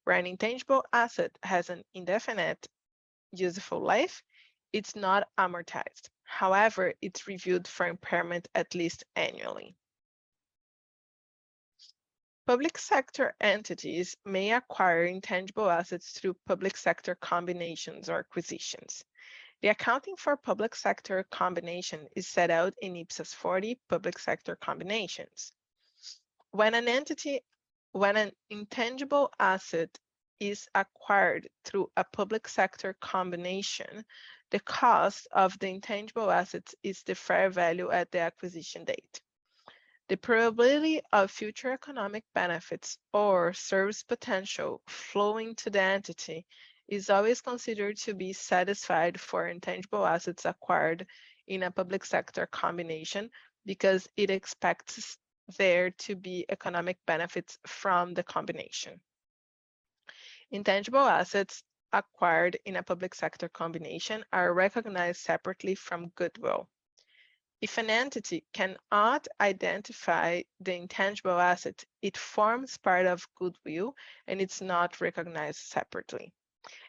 Where an intangible asset has an indefinite useful life, it's not amortized. However, it's reviewed for impairment at least annually. Public sector entities may acquire intangible assets through public sector combinations or acquisitions. The accounting for public sector combination is set out in IPSAS 40 public sector combinations. When an intangible asset is acquired through a public sector combination, the cost of the intangible assets is the fair value at the acquisition date. The probability of future economic benefits or service potential flowing to the entity is always considered to be satisfied for intangible assets acquired in a public sector combination because it expects there to be economic benefits from the combination. Intangible assets acquired in a public sector combination are recognized separately from goodwill. If an entity cannot identify the intangible asset, it forms part of goodwill and it's not recognized separately.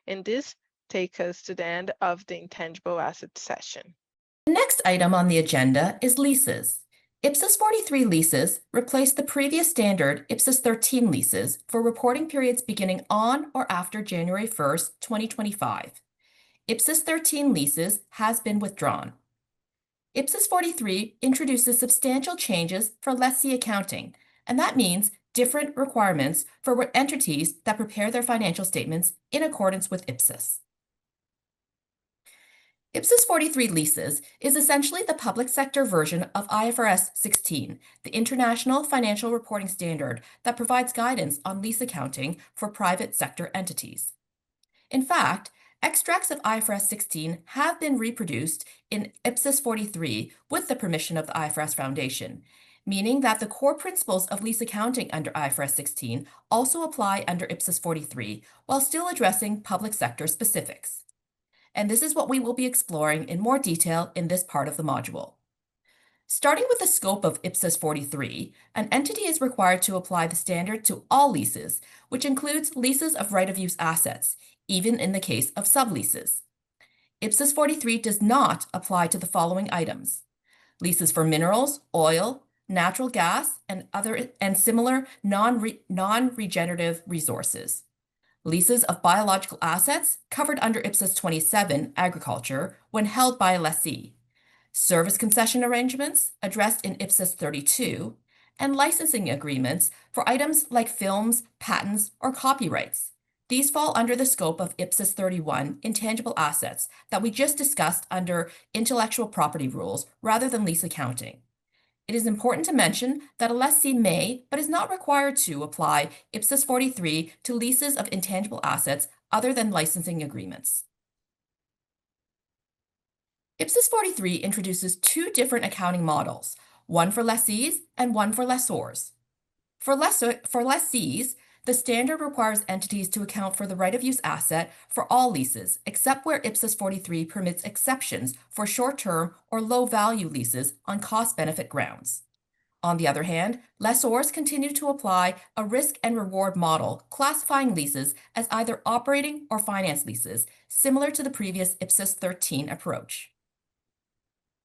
And this takes us to the end of the intangible asset session.
The next item on the agenda is leases. IPSAS 43 leases replace the previous standard IPSAS 13 leases for reporting periods beginning on or after January 1st, 2025. IPSAS 13 leases has been withdrawn. IPSAS 43 introduces substantial changes for lessee accounting, and that means different requirements for entities that prepare their financial statements in accordance with IPSAS. IPSAS 43 leases is essentially the public sector version of IFRS 16, the International Financial Reporting Standard that provides guidance on lease accounting for private sector entities. In fact, extracts of IFRS 16 have been reproduced in IPSAS 43 with the permission of the IFRS Foundation, meaning that the core principles of lease accounting under IFRS 16 also apply under IPSAS 43 while still addressing public sector specifics. And this is what we will be exploring in more detail in this part of the module. Starting with the scope of IPSAS 43, an entity is required to apply the standard to all leases, which includes leases of right-of-use assets, even in the case of subleases. IPSAS 43 does not apply to the following items: leases for minerals, oil, natural gas, and similar non-regenerative resources. Leases of biological assets covered under IPSAS 27 agriculture when held by a lessee. Service concession arrangements addressed in IPSAS 32, and licensing agreements for items like films, patents, or copyrights. These fall under the scope of IPSAS 31 intangible assets that we just discussed under intellectual property rules rather than lease accounting. It is important to mention that a lessee may, but is not required to, apply IPSAS 43 to leases of intangible assets other than licensing agreements. IPSAS 43 introduces two different accounting models, one for lessees and one for lessors. For lessees, the standard requires entities to account for the right-of-use asset for all leases, except where IPSAS 43 permits exceptions for short-term or low-value leases on cost-benefit grounds. On the other hand, lessors continue to apply a risk and reward model, classifying leases as either operating or finance leases, similar to the previous IPSAS 13 approach.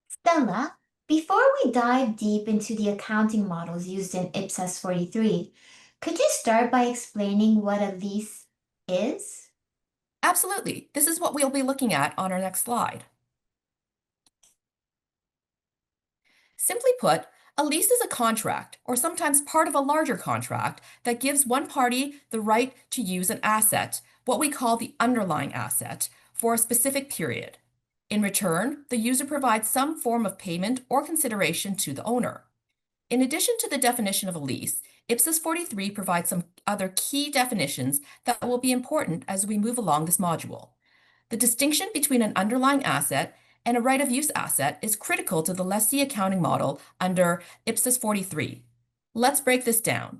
Stella, before we dive deep into the accounting models used in IPSAS 43, could you start by explaining what a lease is?
Absolutely. This is what we'll be looking at on our next slide. Simply put, a lease is a contract, or sometimes part of a larger contract, that gives one party the right to use an asset, what we call the underlying asset, for a specific period. In return, the user provides some form of payment or consideration to the owner. In addition to the definition of a lease, IPSAS 43 provides some other key definitions that will be important as we move along this module. The distinction between an underlying asset and a right-of-use asset is critical to the lessee accounting model under IPSAS 43. Let's break this down.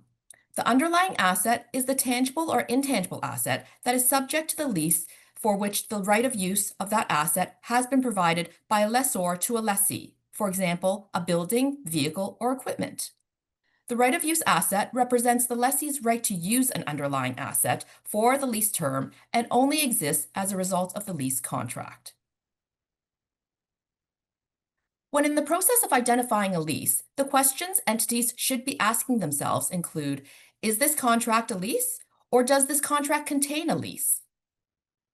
The underlying asset is the tangible or intangible asset that is subject to the lease for which the right of use of that asset has been provided by a lessor to a lessee, for example, a building, vehicle, or equipment. The right of use asset represents the lessee's right to use an underlying asset for the lease term and only exists as a result of the lease contract. When in the process of identifying a lease, the questions entities should be asking themselves include, is this contract a lease, or does this contract contain a lease?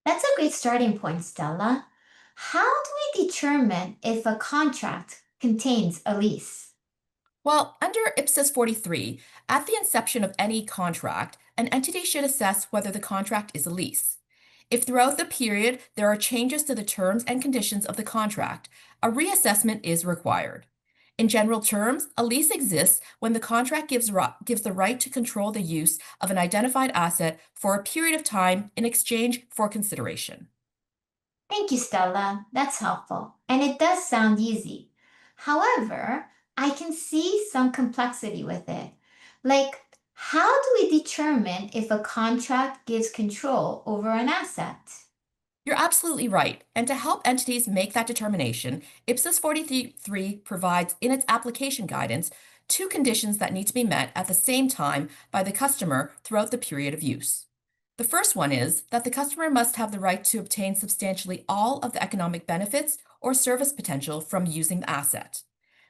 That's a great starting point, Stella. How do we determine if a contract contains a lease?
Well, under IPSAS 43, at the inception of any contract, an entity should assess whether the contract is a lease. If throughout the period there are changes to the terms and conditions of the contract, a reassessment is required. In general terms, a lease exists when the contract gives the right to control the use of an identified asset for a period of time in exchange for consideration.
Thank you, Stella. That's helpful. And it does sound easy. However, I can see some complexity with it. Like, how do we determine if a contract gives control over an asset?
You're absolutely right. And to help entities make that determination, IPSAS 43 provides in its application guidance two conditions that need to be met at the same time by the customer throughout the period of use. The first one is that the customer must have the right to obtain substantially all of the economic benefits or service potential from using the asset.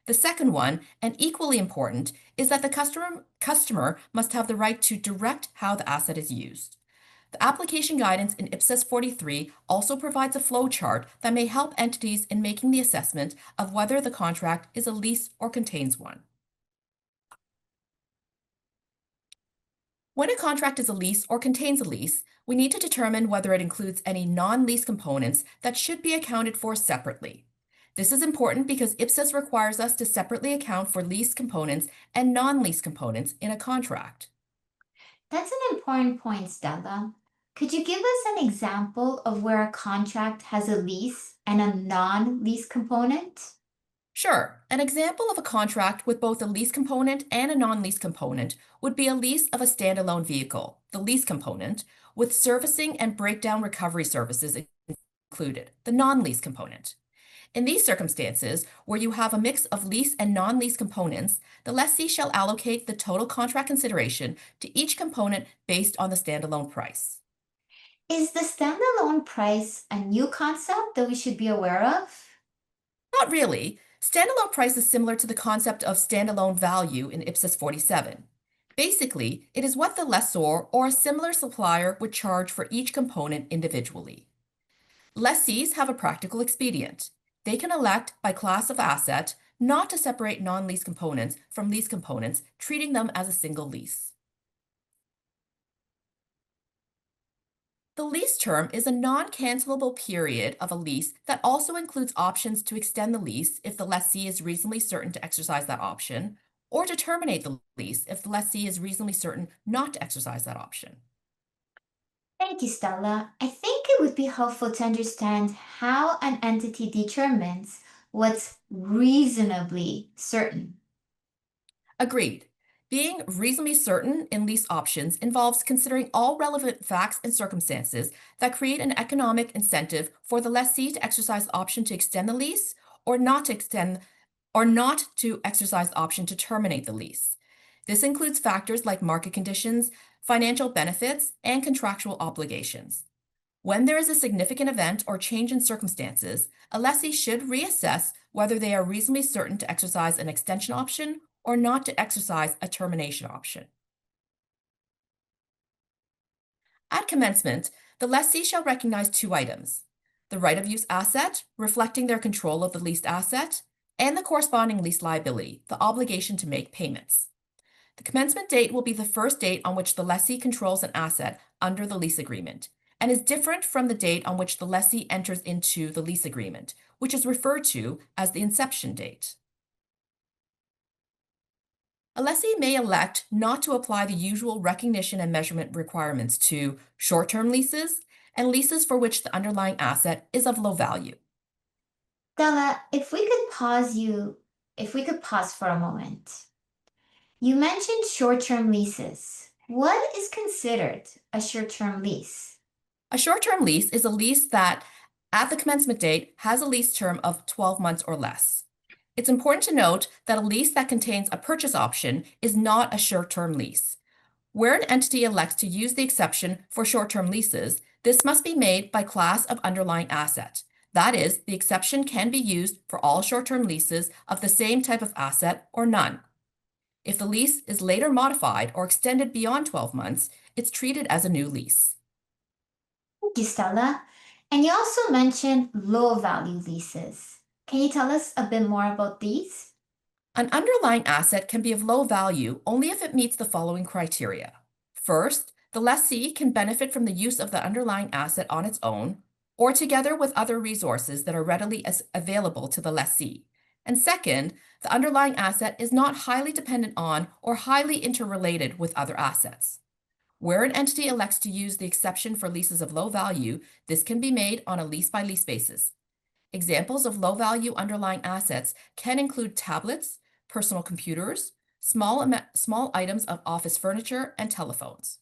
The second one, and equally important, is that the customer must have the right to direct how the asset is used. The application guidance in IPSAS 43 also provides a flow chart that may help entities in making the assessment of whether the contract is a lease or contains one. When a contract is a lease or contains a lease, we need to determine whether it includes any non-lease components that should be accounted for separately. This is important because IPSAS requires us to separately account for lease components and non-lease components in a contract.
That's an important point, Stella. Could you give us an example of where a contract has a lease and a non-lease component?
Sure, an example of a contract with both a lease component and a non-lease component would be a lease of a standalone vehicle, the lease component, with servicing and breakdown recovery services included, the non-lease component. In these circumstances, where you have a mix of lease and non-lease components, the lessee shall allocate the total contract consideration to each component based on the standalone price.
Is the standalone price a new concept that we should be aware of?
Not really. Standalone price is similar to the concept of standalone value in IPSAS 47. Basically, it is what the lessor or a similar supplier would charge for each component individually. Lessees have a practical expedient. They can elect, by class of asset, not to separate non-lease components from lease components, treating them as a single lease. The lease term is a non-cancelable period of a lease that also includes options to extend the lease if the lessee is reasonably certain to exercise that option, or to terminate the lease if the lessee is reasonably certain not to exercise that option.
Thank you, Stella. I think it would be helpful to understand how an entity determines what's reasonably certain.
Agreed. Being reasonably certain in lease options involves considering all relevant facts and circumstances that create an economic incentive for the lessee to exercise the option to extend the lease or not to exercise the option to terminate the lease. This includes factors like market conditions, financial benefits, and contractual obligations. When there is a significant event or change in circumstances, a lessee should reassess whether they are reasonably certain to exercise an extension option or not to exercise a termination option. At commencement, the lessee shall recognize two items: the right of use asset, reflecting their control of the leased asset, and the corresponding lease liability, the obligation to make payments. The commencement date will be the first date on which the lessee controls an asset under the lease agreement, and is different from the date on which the lessee enters into the lease agreement, which is referred to as the inception date. A lessee may elect not to apply the usual recognition and measurement requirements to short-term leases and leases for which the underlying asset is of low value.
Stella, if we could pause for a moment. You mentioned short-term leases. What is considered a short-term lease?
A short-term lease is a lease that, at the commencement date, has a lease term of 12 months or less. It's important to note that a lease that contains a purchase option is not a short-term lease. Where an entity elects to use the exception for short-term leases, this must be made by class of underlying asset. That is, the exception can be used for all short-term leases of the same type of asset or none. If the lease is later modified or extended beyond 12 months, it's treated as a new lease.
Thank you, Stella. And you also mentioned low-value leases. Can you tell us a bit more about these?
An underlying asset can be of low value only if it meets the following criteria. First, the lessee can benefit from the use of the underlying asset on its own or together with other resources that are readily available to the lessee. And second, the underlying asset is not highly dependent on or highly interrelated with other assets. Where an entity elects to use the exception for leases of low value, this can be made on a lease-by-lease basis. Examples of low-value underlying assets can include tablets, personal computers, small items of office furniture, and telephones.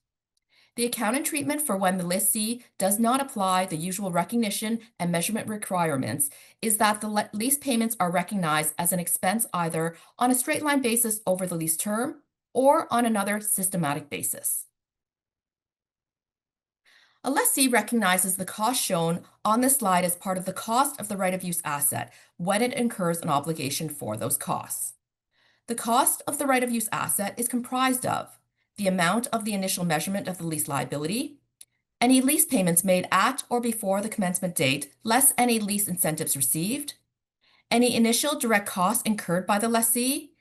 The accounting treatment for when the lessee does not apply the usual recognition and measurement requirements is that the lease payments are recognized as an expense either on a straight-line basis over the lease term or on another systematic basis. A lessee recognizes the cost shown on this slide as part of the cost of the right-of-use asset when it incurs an obligation for those costs. The cost of the right-of-use asset is comprised of the amount of the initial measurement of the lease liability, any lease payments made at or before the commencement date, less any lease incentives received, any initial direct costs incurred by the lessee,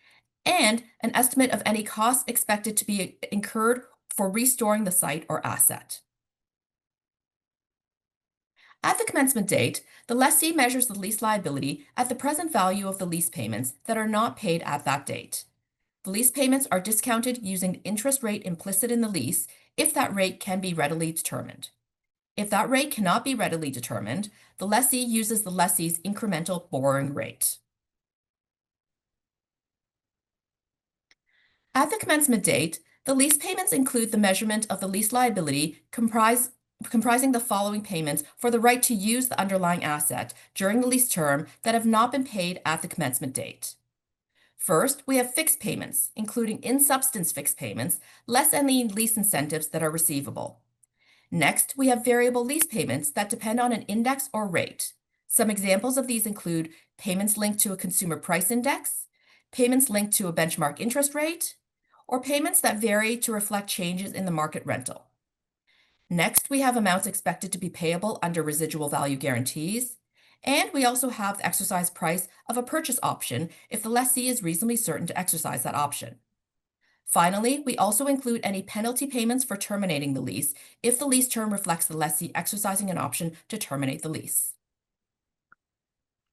and an estimate of any costs expected to be incurred for restoring the site or asset. At the commencement date, the lessee measures the lease liability at the present value of the lease payments that are not paid at that date. The lease payments are discounted using the interest rate implicit in the lease if that rate can be readily determined. If that rate cannot be readily determined, the lessee uses the lessee's incremental borrowing rate. At the commencement date, the lease payments include the measurement of the lease liability comprised comprising the following payments for the right to use the underlying asset during the lease term that have not been paid at the commencement date. First, we have fixed payments, including in-substance fixed payments, less any lease incentives that are receivable. Next, we have variable lease payments that depend on an index or rate. Some examples of these include payments linked to a consumer price index, payments linked to a benchmark interest rate, or payments that vary to reflect changes in the market rental. Next, we have amounts expected to be payable under residual value guarantees, and we also have the exercise price of a purchase option if the lessee is reasonably certain to exercise that option. Finally, we also include any penalty payments for terminating the lease if the lease term reflects the lessee exercising an option to terminate the lease.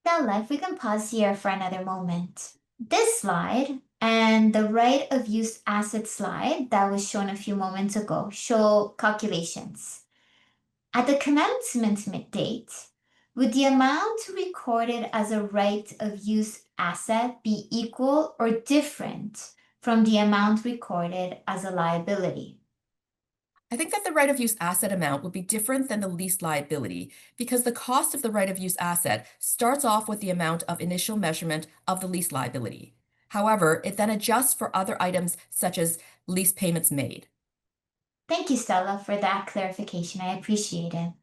Stella, if we can pause here for another moment. This slide and the right of use asset slide that was shown a few moments ago show calculations. At the commencement date, would the amount recorded as a right of use asset be equal or different from the amount recorded as a liability?
I think that the right of use asset amount would be different than the lease liability because the cost of the right of use asset starts off with the amount of initial measurement of the lease liability. However, it then adjusts for other items such as lease payments made.
Thank you, Stella, for that clarification. I appreciate it.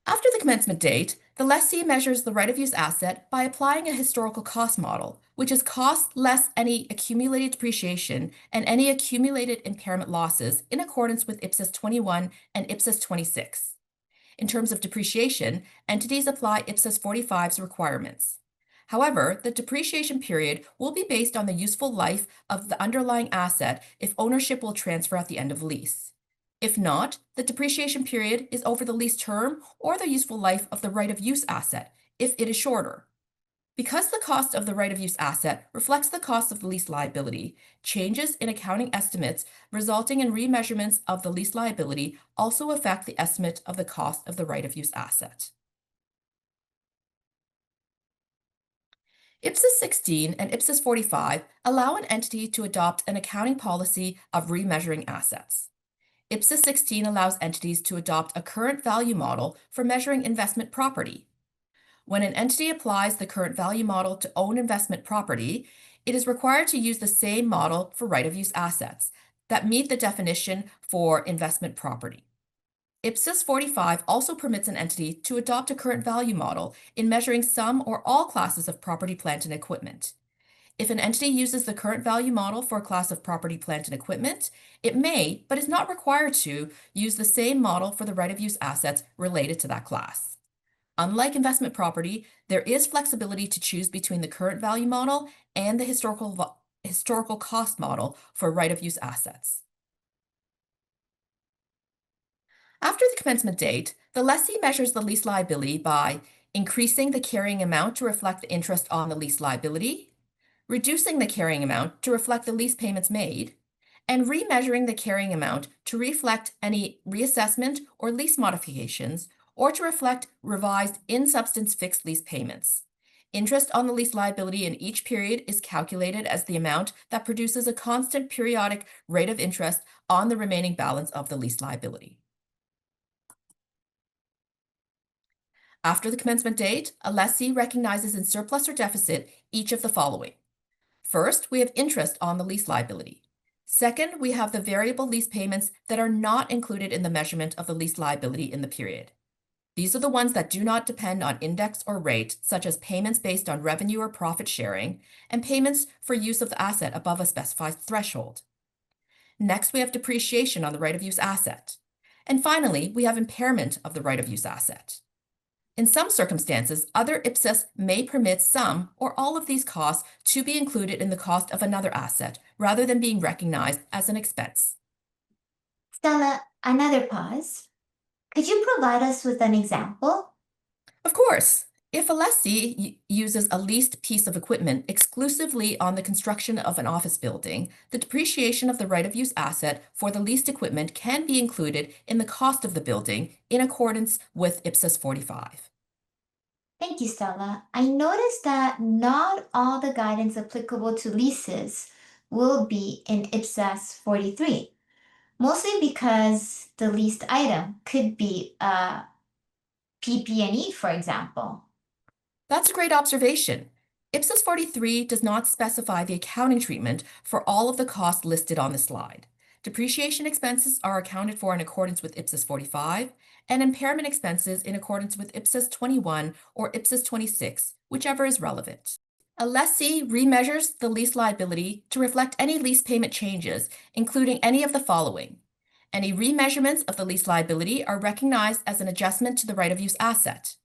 After the commencement date, the lessee measures the right of use asset by applying a historical cost model, which is cost less any accumulated depreciation and any accumulated impairment losses in accordance with IPSAS 21 and IPSAS 26. In terms of depreciation, entities apply IPSAS 45's requirements. However, the depreciation period will be based on the useful life of the underlying asset if ownership will transfer at the end of the lease. If not, the depreciation period is over the lease term or the useful life of the right of use asset, if it is shorter. Because the cost of the right of use asset reflects the cost of the lease liability, changes in accounting estimates resulting in remeasurements of the lease liability also affect the estimate of the cost of the right of use asset. IPSAS 16 and IPSAS 45 allow an entity to adopt an accounting policy of remeasuring assets. IPSAS 16 allows entities to adopt a current value model for measuring investment property. When an entity applies the current value model to own investment property, it is required to use the same model for right of use assets that meet the definition for investment property. IPSAS 45 also permits an entity to adopt a current value model in measuring some or all classes of property, plant, and equipment. If an entity uses the current value model for a class of property, plant, and equipment, it may, but is not required to, use the same model for the right of use assets related to that class. Unlike investment property, there is flexibility to choose between the current value model and the historical cost model for right of use assets. After the commencement date, the lessee measures the lease liability by increasing the carrying amount to reflect the interest on the lease liability, reducing the carrying amount to reflect the lease payments made, and remeasuring the carrying amount to reflect any reassessment or lease modifications, or to reflect revised in-substance fixed lease payments. Interest on the lease liability in each period is calculated as the amount that produces a constant periodic rate of interest on the remaining balance of the lease liability. After the commencement date, a lessee recognizes in surplus or deficit each of the following. First, we have interest on the lease liability. Second, we have the variable lease payments that are not included in the measurement of the lease liability in the period. These are the ones that do not depend on index or rate, such as payments based on revenue or profit sharing, and payments for use of the asset above a specified threshold. Next, we have depreciation on the right of use asset. And finally, we have impairment of the right of use asset. In some circumstances, other IPSAS may permit some or all of these costs to be included in the cost of another asset rather than being recognized as an expense.
Stella, another pause. Could you provide us with an example?
Of course, if a lessee uses a leased piece of equipment exclusively on the construction of an office building, the depreciation of the right of use asset for the leased equipment can be included in the cost of the building in accordance with IPSAS 45.
Thank you, Stella. I noticed that not all the guidance applicable to leases will be in IPSAS 43. mostly because the leased item could be a PP&E, for example.
That's a great observation. IPSAS 43 does not specify the accounting treatment for all of the costs listed on the slide. Depreciation expenses are accounted for in accordance with IPSAS 45, and impairment expenses in accordance with IPSAS 21 or IPSAS 26, whichever is relevant. A lessee remeasures the lease liability to reflect any lease payment changes, including any of the following. Any remeasurements of the lease liability are recognized as an adjustment to the right-of-use asset.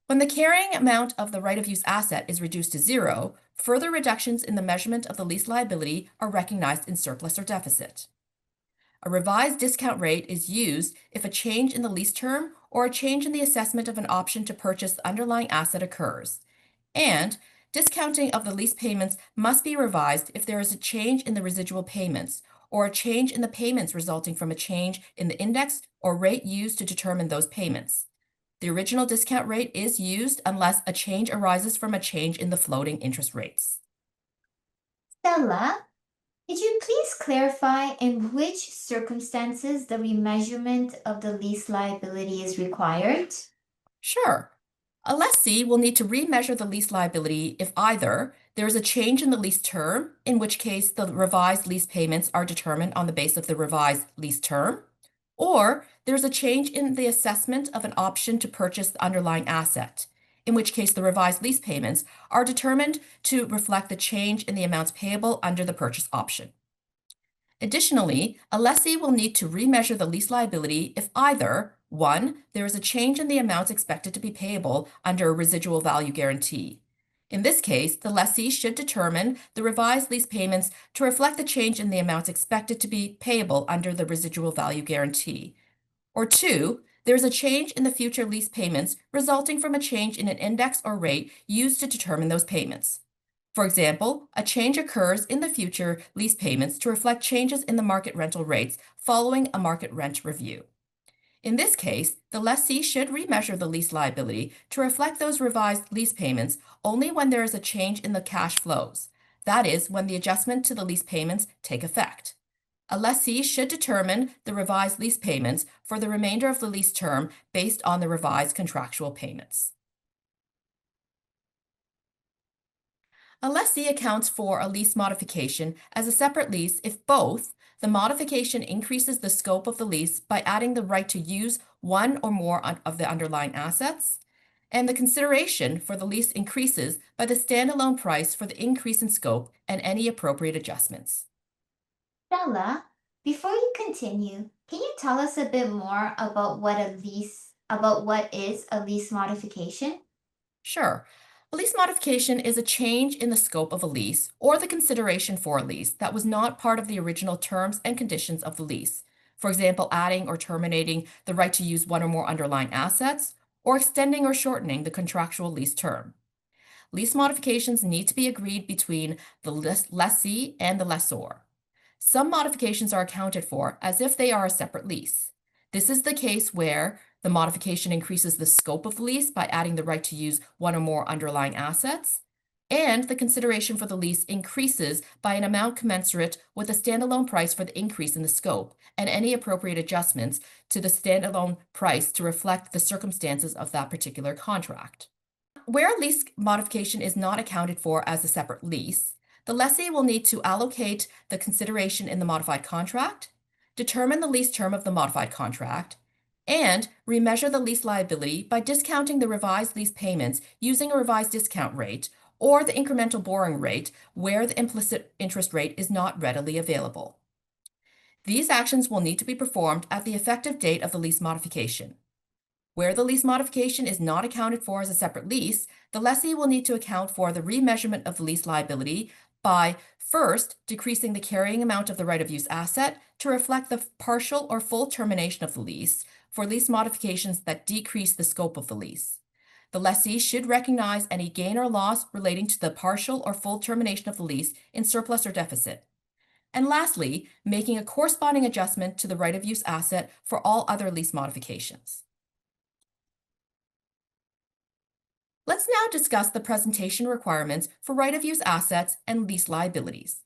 When the carrying amount of the right-of-use asset is reduced to zero, further reductions in the measurement of the lease liability are recognized in surplus or deficit. A revised discount rate is used if a change in the lease term or a change in the assessment of an option to purchase the underlying asset occurs. And discounting of the lease payments must be revised if there is a change in the residual payments or a change in the payments resulting from a change in the index or rate used to determine those payments. The original discount rate is used unless a change arises from a change in the floating interest rates.
Stella, could you please clarify in which circumstances the remeasurement of the lease liability is required?
Sure. A lessee will need to remeasure the lease liability if either there is a change in the lease term, in which case the revised lease payments are determined on the basis of the revised lease term, or there's a change in the assessment of an option to purchase the underlying asset, in which case the revised lease payments are determined to reflect the change in the amounts payable under the purchase option. Additionally, a lessee will need to remeasure the lease liability if either 1. There is a change in the amounts expected to be payable under a residual value guarantee. In this case, the lessee should determine the revised lease payments to reflect the change in the amounts expected to be payable under the residual value guarantee. Or 2. There is a change in the future lease payments resulting from a change in an index or rate used to determine those payments. For example, a change occurs in the future lease payments to reflect changes in the market rental rates following a market rent review. In this case, the lessee should remeasure the lease liability to reflect those revised lease payments only when there is a change in the cash flows. That is, when the adjustment to the lease payments take effect. A lessee should determine the revised lease payments for the remainder of the lease term based on the revised contractual payments. A lessee accounts for a lease modification as a separate lease if both the modification increases the scope of the lease by adding the right to use one or more of the underlying assets, and the consideration for the lease increases by the standalone price for the increase in scope and any appropriate adjustments.
Stella, before you continue, can you tell us a bit more about what is a lease modification?
Sure. A lease modification is a change in the scope of a lease or the consideration for a lease that was not part of the original terms and conditions of the lease. For example, adding or terminating the right to use one or more underlying assets, or extending or shortening the contractual lease term. Lease modifications need to be agreed between the lessee and the lessor. Some modifications are accounted for as if they are a separate lease. This is the case where the modification increases the scope of the lease by adding the right to use one or more underlying assets, and the consideration for the lease increases by an amount commensurate with the standalone price for the increase in the scope and any appropriate adjustments to the standalone price to reflect the circumstances of that particular contract. Where a lease modification is not accounted for as a separate lease, the lessee will need to allocate the consideration in the modified contract, determine the lease term of the modified contract, and remeasure the lease liability by discounting the revised lease payments using a revised discount rate or the incremental borrowing rate where the implicit interest rate is not readily available. These actions will need to be performed at the effective date of the lease modification. Where the lease modification is not accounted for as a separate lease, the lessee will need to account for the remeasurement of the lease liability by first decreasing the carrying amount of the right-of-use asset to reflect the partial or full termination of the lease for lease modifications that decrease the scope of the lease. The lessee should recognize any gain or loss relating to the partial or full termination of the lease in surplus or deficit. And lastly, making a corresponding adjustment to the right-of-use asset for all other lease modifications. Let's now discuss the presentation requirements for right-of-use assets and lease liabilities.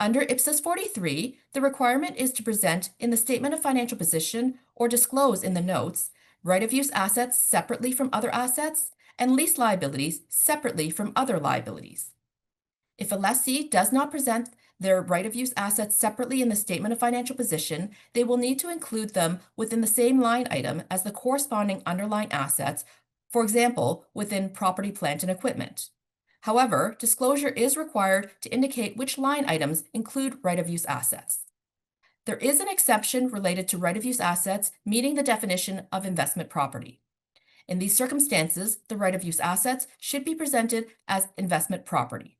Under IPSAS 43, the requirement is to present in the statement of financial position or disclose in the notes right-of-use assets separately from other assets and lease liabilities separately from other liabilities. If a lessee does not present their right-of-use assets separately in the statement of financial position, they will need to include them within the same line item as the corresponding underlying assets, for example, within property, plant, and equipment. However, disclosure is required to indicate which line items include right-of-use assets. There is an exception related to right-of-use assets meeting the definition of investment property. In these circumstances, the right-of-use assets should be presented as investment property.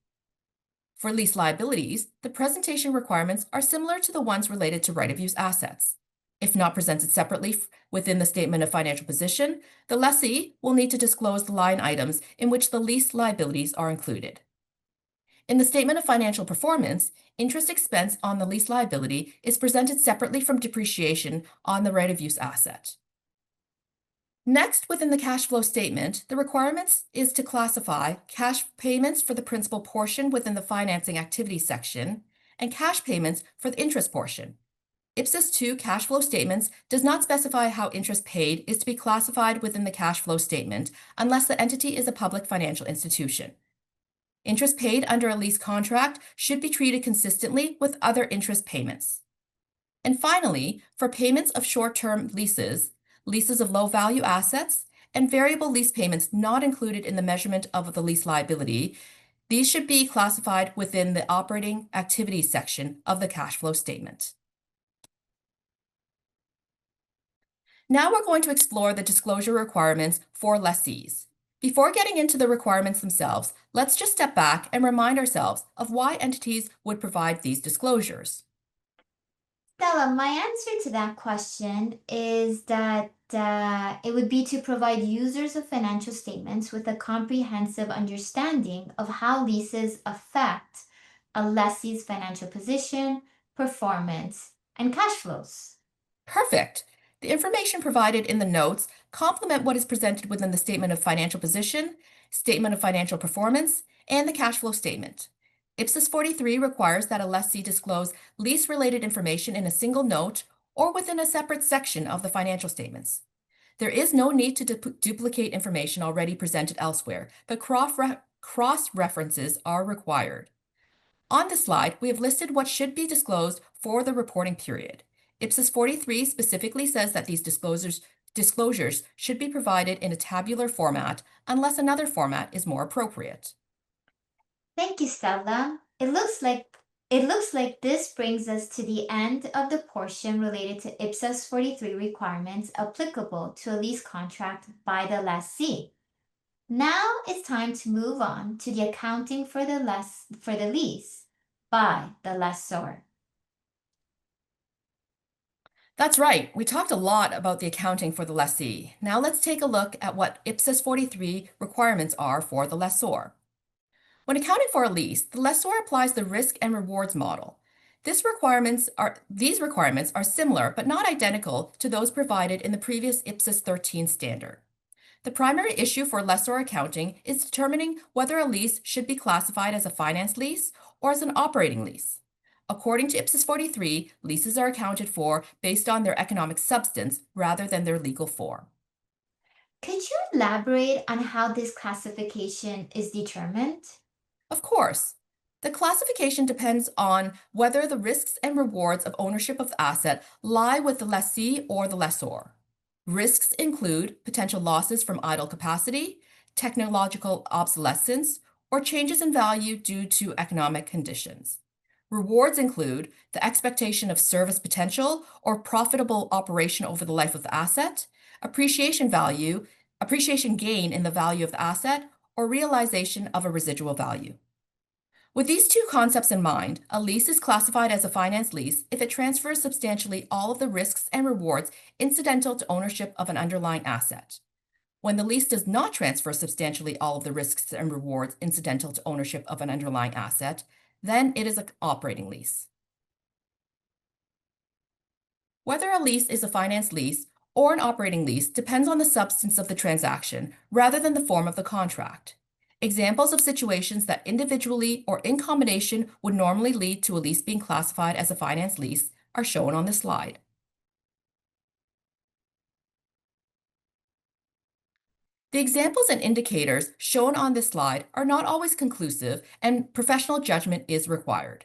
For lease liabilities, the presentation requirements are similar to the ones related to right-of-use assets. If not presented separately within the statement of financial position, the lessee will need to disclose the line items in which the lease liabilities are included. In the statement of financial performance, interest expense on the lease liability is presented separately from depreciation on the right-of-use asset. Next, within the cash flow statement, the requirements is to classify cash payments for the principal portion within the financing activity section and cash payments for the interest portion. IPSAS 2 cash flow statements does not specify how interest paid is to be classified within the cash flow statement unless the entity is a public financial institution. Interest paid under a lease contract should be treated consistently with other interest payments. And finally, for payments of short-term leases, leases of low-value assets, and variable lease payments not included in the measurement of the lease liability, these should be classified within the operating activities section of the cash flow statement. Now we're going to explore the disclosure requirements for lessees. Before getting into the requirements themselves, let's just step back and remind ourselves of why entities would provide these disclosures.
Stella, my answer to that question is that it would be to provide users of financial statements with a comprehensive understanding of how leases affect a lessee's financial position, performance, and cash flows.
Perfect. The information provided in the notes complement what is presented within the statement of financial position, statement of financial performance, and the cash flow statement. IPSAS 43 requires that a lessee disclose lease-related information in a single note or within a separate section of the financial statements. There is no need to duplicate information already presented elsewhere, but cross-references are required. On this slide, we have listed what should be disclosed for the reporting period. IPSAS 43 specifically says that these disclosures should be provided in a tabular format unless another format is more appropriate.
Thank you, Stella. It looks like this brings us to the end of the portion related to IPSAS 43 requirements applicable to a lease contract by the lessee. Now it's time to move on to the accounting for the lease by the lessor.
That's right. We talked a lot about the accounting for the lessee. Now let's take a look at what IPSAS 43 requirements are for the lessor. When accounting for a lease, the lessor applies the risk and rewards model. These requirements are similar but not identical to those provided in the previous IPSAS 13 standard. The primary issue for lessor accounting is determining whether a lease should be classified as a finance lease or as an operating lease. According to IPSAS 43, leases are accounted for based on their economic substance rather than their legal form.
Could you elaborate on how this classification is determined?
Of course, the classification depends on whether the risks and rewards of ownership of the asset lie with the lessee or the lessor. Risks include potential losses from idle capacity, technological obsolescence, or changes in value due to economic conditions. Rewards include the expectation of service potential or profitable operation over the life of the asset, appreciation gain in the value of the asset, or realization of a residual value. With these two concepts in mind, a lease is classified as a finance lease if it transfers substantially all of the risks and rewards incidental to ownership of an underlying asset. When the lease does not transfer substantially all of the risks and rewards incidental to ownership of an underlying asset, then it is an operating lease. Whether a lease is a finance lease or an operating lease depends on the substance of the transaction rather than the form of the contract. Examples of situations that individually or in combination would normally lead to a lease being classified as a finance lease are shown on this slide. The examples and indicators shown on this slide are not always conclusive, and professional judgment is required.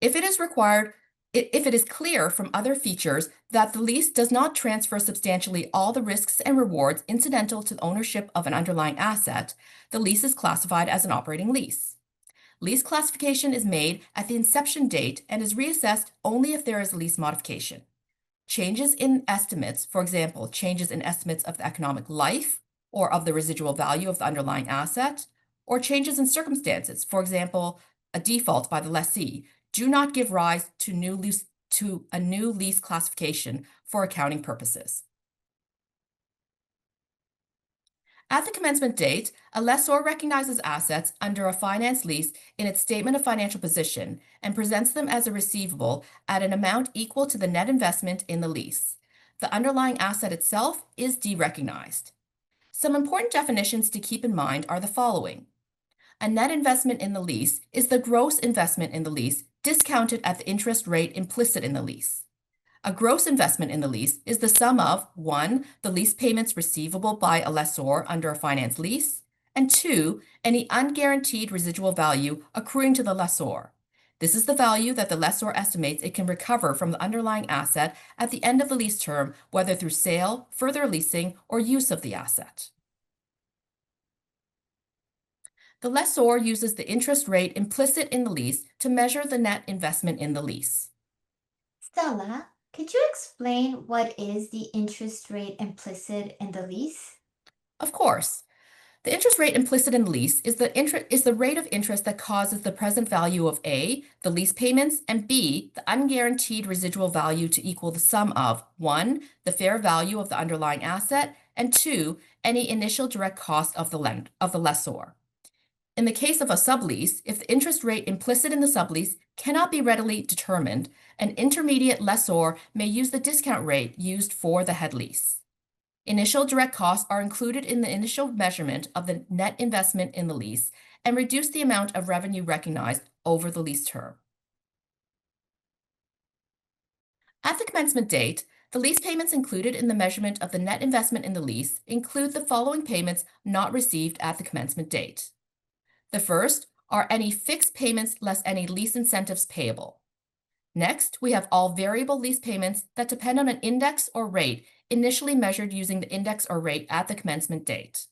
If it is clear from other features that the lease does not transfer substantially all the risks and rewards incidental to ownership of an underlying asset, the lease is classified as an operating lease. Lease classification is made at the inception date and is reassessed only if there is a lease modification. Changes in estimates, for example, changes in estimates of the economic life or of the residual value of the underlying asset, or changes in circumstances, for example, a default by the lessee, do not give rise to a new lease classification for accounting purposes. At the commencement date, a lessor recognizes assets under a finance lease in its statement of financial position and presents them as a receivable at an amount equal to the net investment in the lease. The underlying asset itself is derecognized. Some important definitions to keep in mind are the following. A net investment in the lease is the gross investment in the lease discounted at the interest rate implicit in the lease. A gross investment in the lease is the sum of 1. The lease payments receivable by a lessor under a finance lease, and 2. Any unguaranteed residual value accruing to the lessor. This is the value that the lessor estimates it can recover from the underlying asset at the end of the lease term, whether through sale, further leasing, or use of the asset. The lessor uses the interest rate implicit in the lease to measure the net investment in the lease.
Stella, could you explain what is the interest rate implicit in the lease?
Of course. The interest rate implicit in the lease is the rate of interest that causes the present value of A, the lease payments, and B, the unguaranteed residual value to equal the sum of 1. The fair value of the underlying asset, and 2. Any initial direct cost of the lessor. In the case of a sublease, if the interest rate implicit in the sublease cannot be readily determined, an intermediate lessor may use the discount rate used for the head lease. Initial direct costs are included in the initial measurement of the net investment in the lease and reduce the amount of revenue recognized over the lease term. At the commencement date, the lease payments included in the measurement of the net investment in the lease include the following payments not received at the commencement date. The first are any fixed payments less any lease incentives payable. Next, we have all variable lease payments that depend on an index or rate initially measured using the index or rate at the commencement date.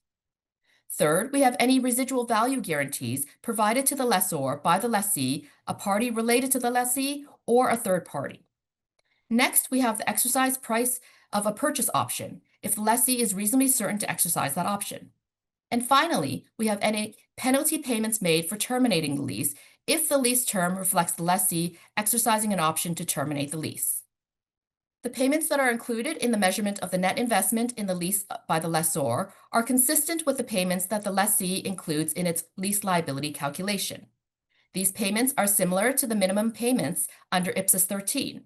Third, we have any residual value guarantees provided to the lessor by the lessee, a party related to the lessee, or a third party. Next, we have the exercise price of a purchase option if the lessee is reasonably certain to exercise that option. And finally, we have any penalty payments made for terminating the lease if the lease term reflects the lessee exercising an option to terminate the lease. The payments that are included in the measurement of the net investment in the lease by the lessor are consistent with the payments that the lessee includes in its lease liability calculation. These payments are similar to the minimum payments under IPSAS 13.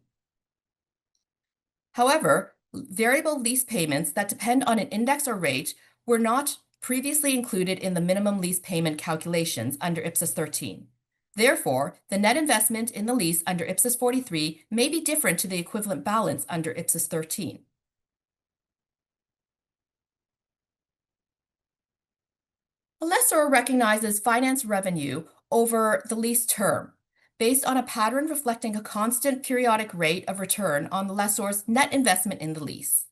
However, variable lease payments that depend on an index or rate were not previously included in the minimum lease payment calculations under IPSAS 13. Therefore, the net investment in the lease under IPSAS 43 may be different to the equivalent balance under IPSAS 13. A lessor recognizes finance revenue over the lease term based on a pattern reflecting a constant periodic rate of return on the lessor's net investment in the lease.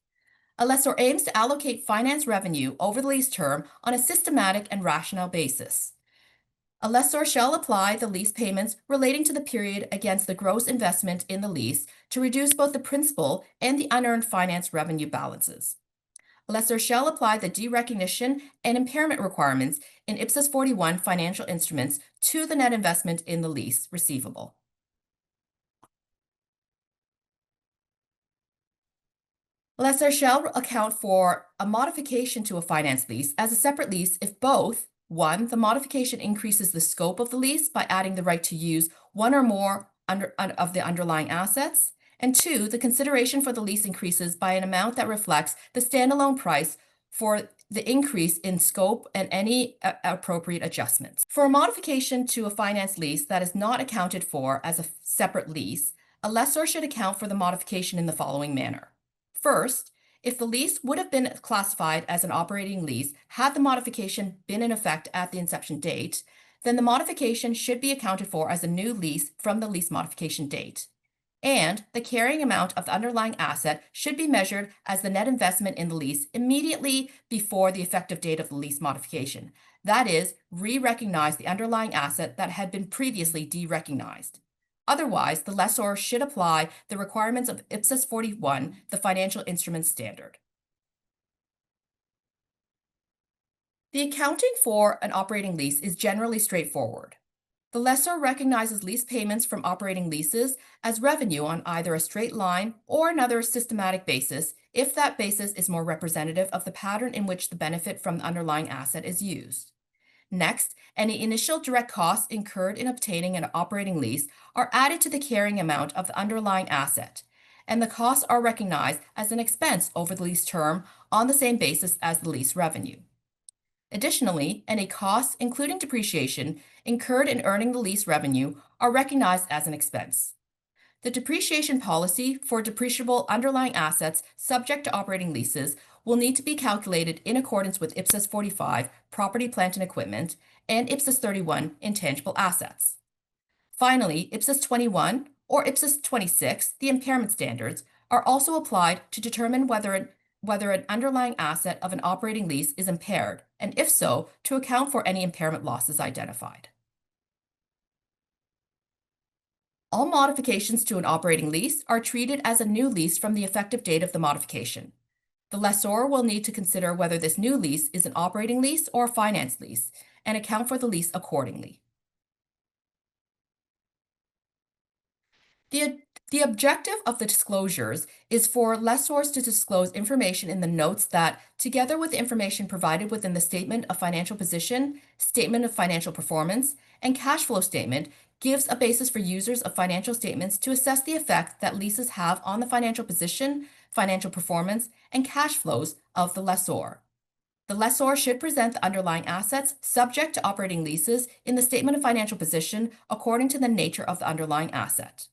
A lessor aims to allocate finance revenue over the lease term on a systematic and rational basis. A lessor shall apply the lease payments relating to the period against the gross investment in the lease to reduce both the principal and the unearned finance revenue balances. A lessor shall apply the derecognition and impairment requirements in IPSAS 41 financial instruments to the net investment in the lease receivable. A lessor shall account for a modification to a finance lease as a separate lease if both 1. The modification increases the scope of the lease by adding the right to use one or more of the underlying assets, and 2. The consideration for the lease increases by an amount that reflects the standalone price for the increase in scope and any appropriate adjustments. For a modification to a finance lease that is not accounted for as a separate lease, a lessor should account for the modification in the following manner. First, if the lease would have been classified as an operating lease had the modification been in effect at the inception date, then the modification should be accounted for as a new lease from the lease modification date. And the carrying amount of the underlying asset should be measured as the net investment in the lease immediately before the effective date of the lease modification. That is, re-recognize the underlying asset that had been previously de-recognized. Otherwise, the lessor should apply the requirements of IPSAS 41, the financial instruments standard. The accounting for an operating lease is generally straightforward. The lessor recognizes lease payments from operating leases as revenue on either a straight line or another systematic basis if that basis is more representative of the pattern in which the benefit from the underlying asset is used. Next, any initial direct costs incurred in obtaining an operating lease are added to the carrying amount of the underlying asset, and the costs are recognized as an expense over the lease term on the same basis as the lease revenue. Additionally, any costs, including depreciation, incurred in earning the lease revenue are recognized as an expense. The depreciation policy for depreciable underlying assets subject to operating leases will need to be calculated in accordance with IPSAS 45, property, plant, and equipment, and IPSAS 31, intangible assets. Finally, IPSAS 21 or IPSAS 26, the impairment standards, are also applied to determine whether an underlying asset of an operating lease is impaired, and if so, to account for any impairment losses identified. All modifications to an operating lease are treated as a new lease from the effective date of the modification. The lessor will need to consider whether this new lease is an operating lease or a finance lease, and account for the lease accordingly. The objective of the disclosures is for lessors to disclose information in the notes that, together with the information provided within the Statement of Financial Position, Statement of Financial Performance, and Cash Flow Statement, gives a basis for users of financial statements to assess the effect that leases have on the financial position, financial performance, and cash flows of the lessor. The lessor should present the underlying assets subject to operating leases in the Statement of Financial Position according to the nature of the underlying asset.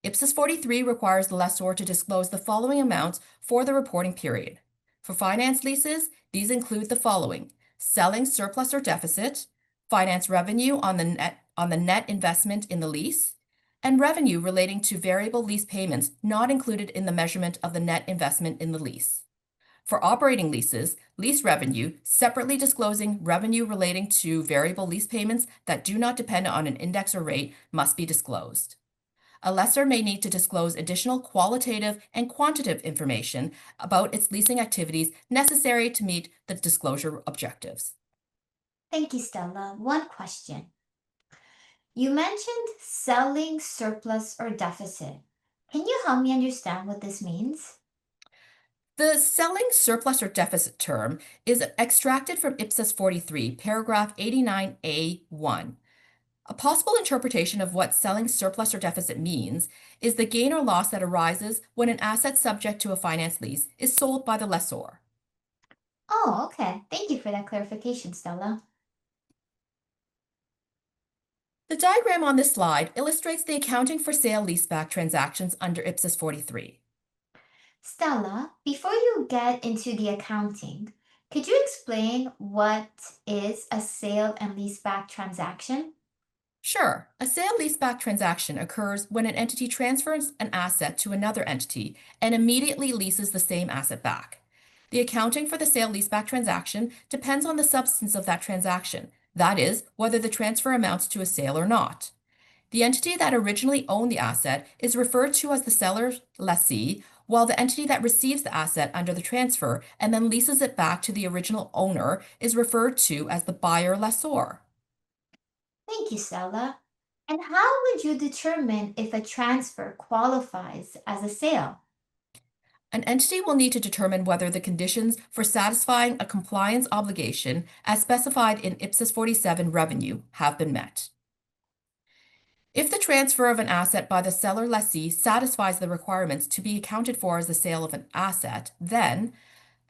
IPSAS 43 requires the lessor to disclose the following amounts for the reporting period. For finance leases, these include the following: selling surplus or deficit, finance revenue on the net investment in the lease, and revenue relating to variable lease payments not included in the measurement of the net investment in the lease. For operating leases, lease revenue, separately disclosing revenue relating to variable lease payments that do not depend on an index or rate, must be disclosed. A lessor may need to disclose additional qualitative and quantitative information about its leasing activities necessary to meet the disclosure objectives.
Thank you, Stella. One question. You mentioned selling surplus or deficit. Can you help me understand what this means?
The selling surplus or deficit term is extracted from IPSAS 43, paragraph 89A1. A possible interpretation of what selling surplus or deficit means is the gain or loss that arises when an asset subject to a finance lease is sold by the lessor.
Oh, okay. Thank you for that clarification, Stella.
The diagram on this slide illustrates the accounting for sale-leaseback transactions under IPSAS 43.
Stella, before you get into the accounting, could you explain what is a sale and leaseback transaction?
Sure, a sale-leaseback transaction occurs when an entity transfers an asset to another entity and immediately leases the same asset back. The accounting for the sale-leaseback transaction depends on the substance of that transaction, that is, whether the transfer amounts to a sale or not. The entity that originally owned the asset is referred to as the seller's lessee, while the entity that receives the asset under the transfer and then leases it back to the original owner is referred to as the buyer lessor.
Thank you, Stella. And how would you determine if a transfer qualifies as a sale?
An entity will need to determine whether the conditions for satisfying a compliance obligation as specified in IPSAS 47 revenue have been met. If the transfer of an asset by the seller lessee satisfies the requirements to be accounted for as the sale of an asset, then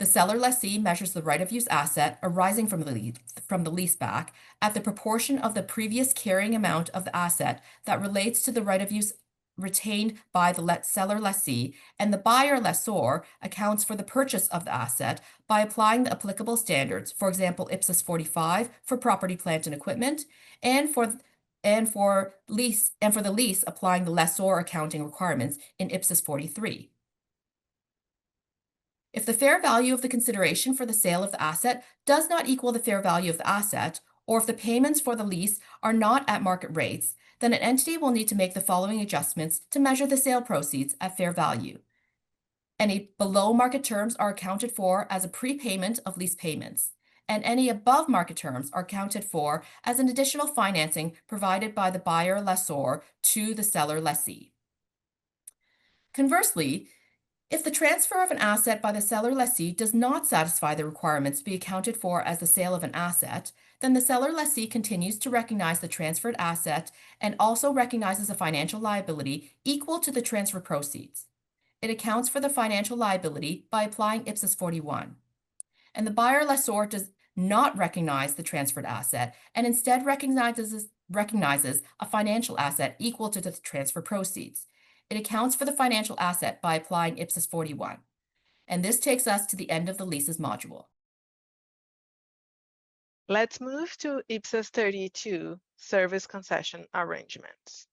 The seller lessee measures the right-of-use asset arising from the leaseback at the proportion of the previous carrying amount of the asset that relates to the right-of-use retained by the seller lessee, and the buyer lessor accounts for the purchase of the asset by applying the applicable standards, for example, IPSAS 45 for property, plant, and equipment, and for the lease applying the lessor accounting requirements in IPSAS 43. If the fair value of the consideration for the sale of the asset does not equal the fair value of the asset, or if the payments for the lease are not at market rates, then an entity will need to make the following adjustments to measure the sale proceeds at fair value. Any below market terms are accounted for as a prepayment of lease payments, and any above market terms are accounted for as an additional financing provided by the buyer lessor to the seller lessee. Conversely, if the transfer of an asset by the seller lessee does not satisfy the requirements to be accounted for as the sale of an asset, then the seller lessee continues to recognize the transferred asset and also recognizes a financial liability equal to the transfer proceeds. It accounts for the financial liability by applying IPSAS 41. And the buyer lessor does not recognize the transferred asset and instead recognizes a financial asset equal to the transfer proceeds. It accounts for the financial asset by applying IPSAS 41. And this takes us to the end of the leases module.
Let's move to IPSAS 32, Service Concession Arrangements.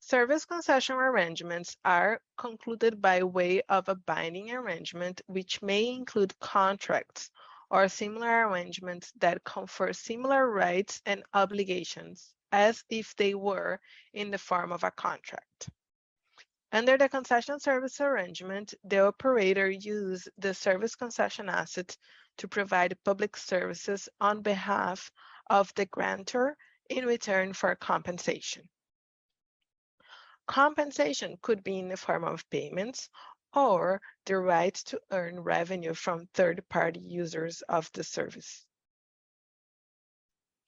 Service concession arrangements are concluded by way of a binding arrangement, which may include contracts or similar arrangements that confer similar rights and obligations as if they were in the form of a contract. Under the concession service arrangement, the operator uses the service concession asset to provide public services on behalf of the grantor in return for compensation. Compensation could be in the form of payments or the right to earn revenue from third-party users of the service.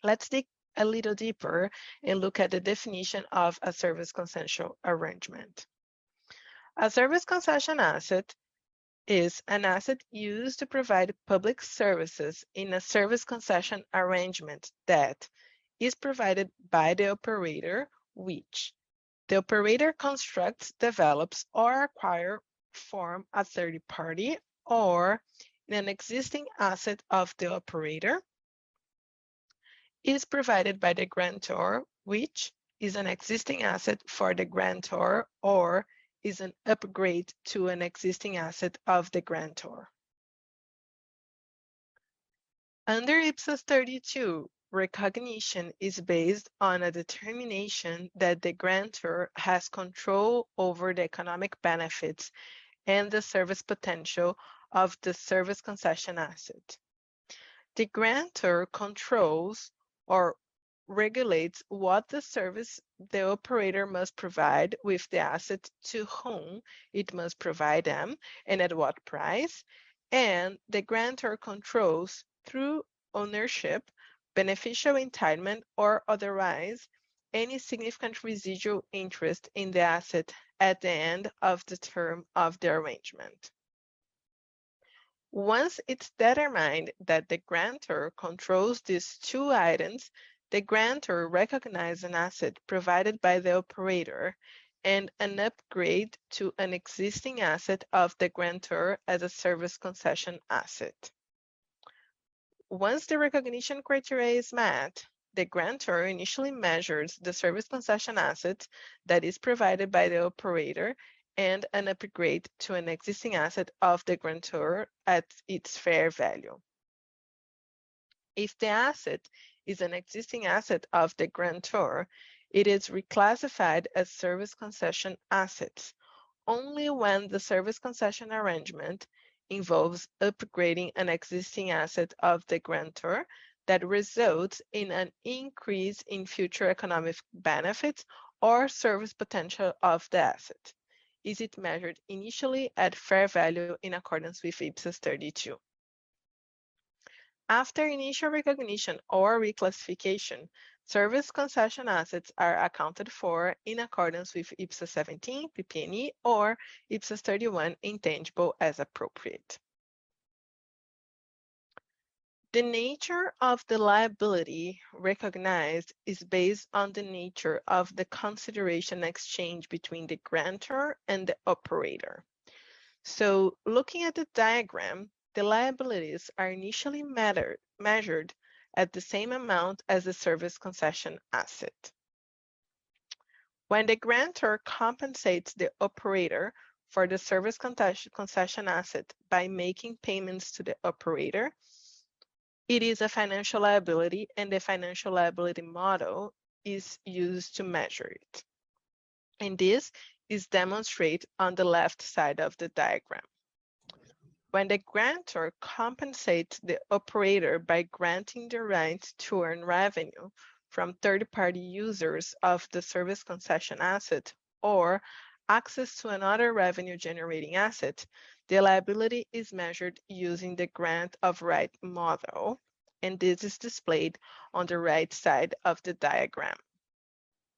Let's dig a little deeper and look at the definition of a service concession arrangement. A service concession asset is an asset used to provide public services in a service concession arrangement that is provided by the operator, which the operator constructs, develops, or acquires from a third party or in an existing asset of the operator, is provided by the grantor, which is an existing asset for the grantor or is an upgrade to an existing asset of the grantor. Under IPSAS 32, recognition is based on a determination that the grantor has control over the economic benefits and the service potential of the service concession asset. The grantor controls or regulates what the service the operator must provide with the asset, to whom it must provide them and at what price, and the grantor controls through ownership, beneficial entitlement, or otherwise any significant residual interest in the asset at the end of the term of the arrangement. Once it's determined that the grantor controls these two items, the grantor recognizes an asset provided by the operator and an upgrade to an existing asset of the grantor as a service concession asset. Once the recognition criteria is met, the grantor initially measures the service concession asset that is provided by the operator and an upgrade to an existing asset of the grantor at its fair value. If the asset is an existing asset of the grantor, it is reclassified as service concession assets only when the service concession arrangement involves upgrading an existing asset of the grantor that results in an increase in future economic benefits or service potential of the asset. Is it measured initially at fair value in accordance with IPSAS 32? After initial recognition or reclassification, Service concession assets are accounted for in accordance with IPSAS 17, PP&E, or IPSAS 31, intangible as appropriate. The nature of the liability recognized is based on the nature of the consideration exchange between the grantor and the operator. So looking at the diagram, the liabilities are initially measured at the same amount as the service concession asset. When the grantor compensates the operator for the service concession asset by making payments to the operator, it is a financial liability, and the financial liability model is used to measure it. And this is demonstrated on the left side of the diagram. When the grantor compensates the operator by granting the right to earn revenue from third-party users of the service concession asset or access to another revenue-generating asset, the liability is measured using the grant of right model, and this is displayed on the right side of the diagram.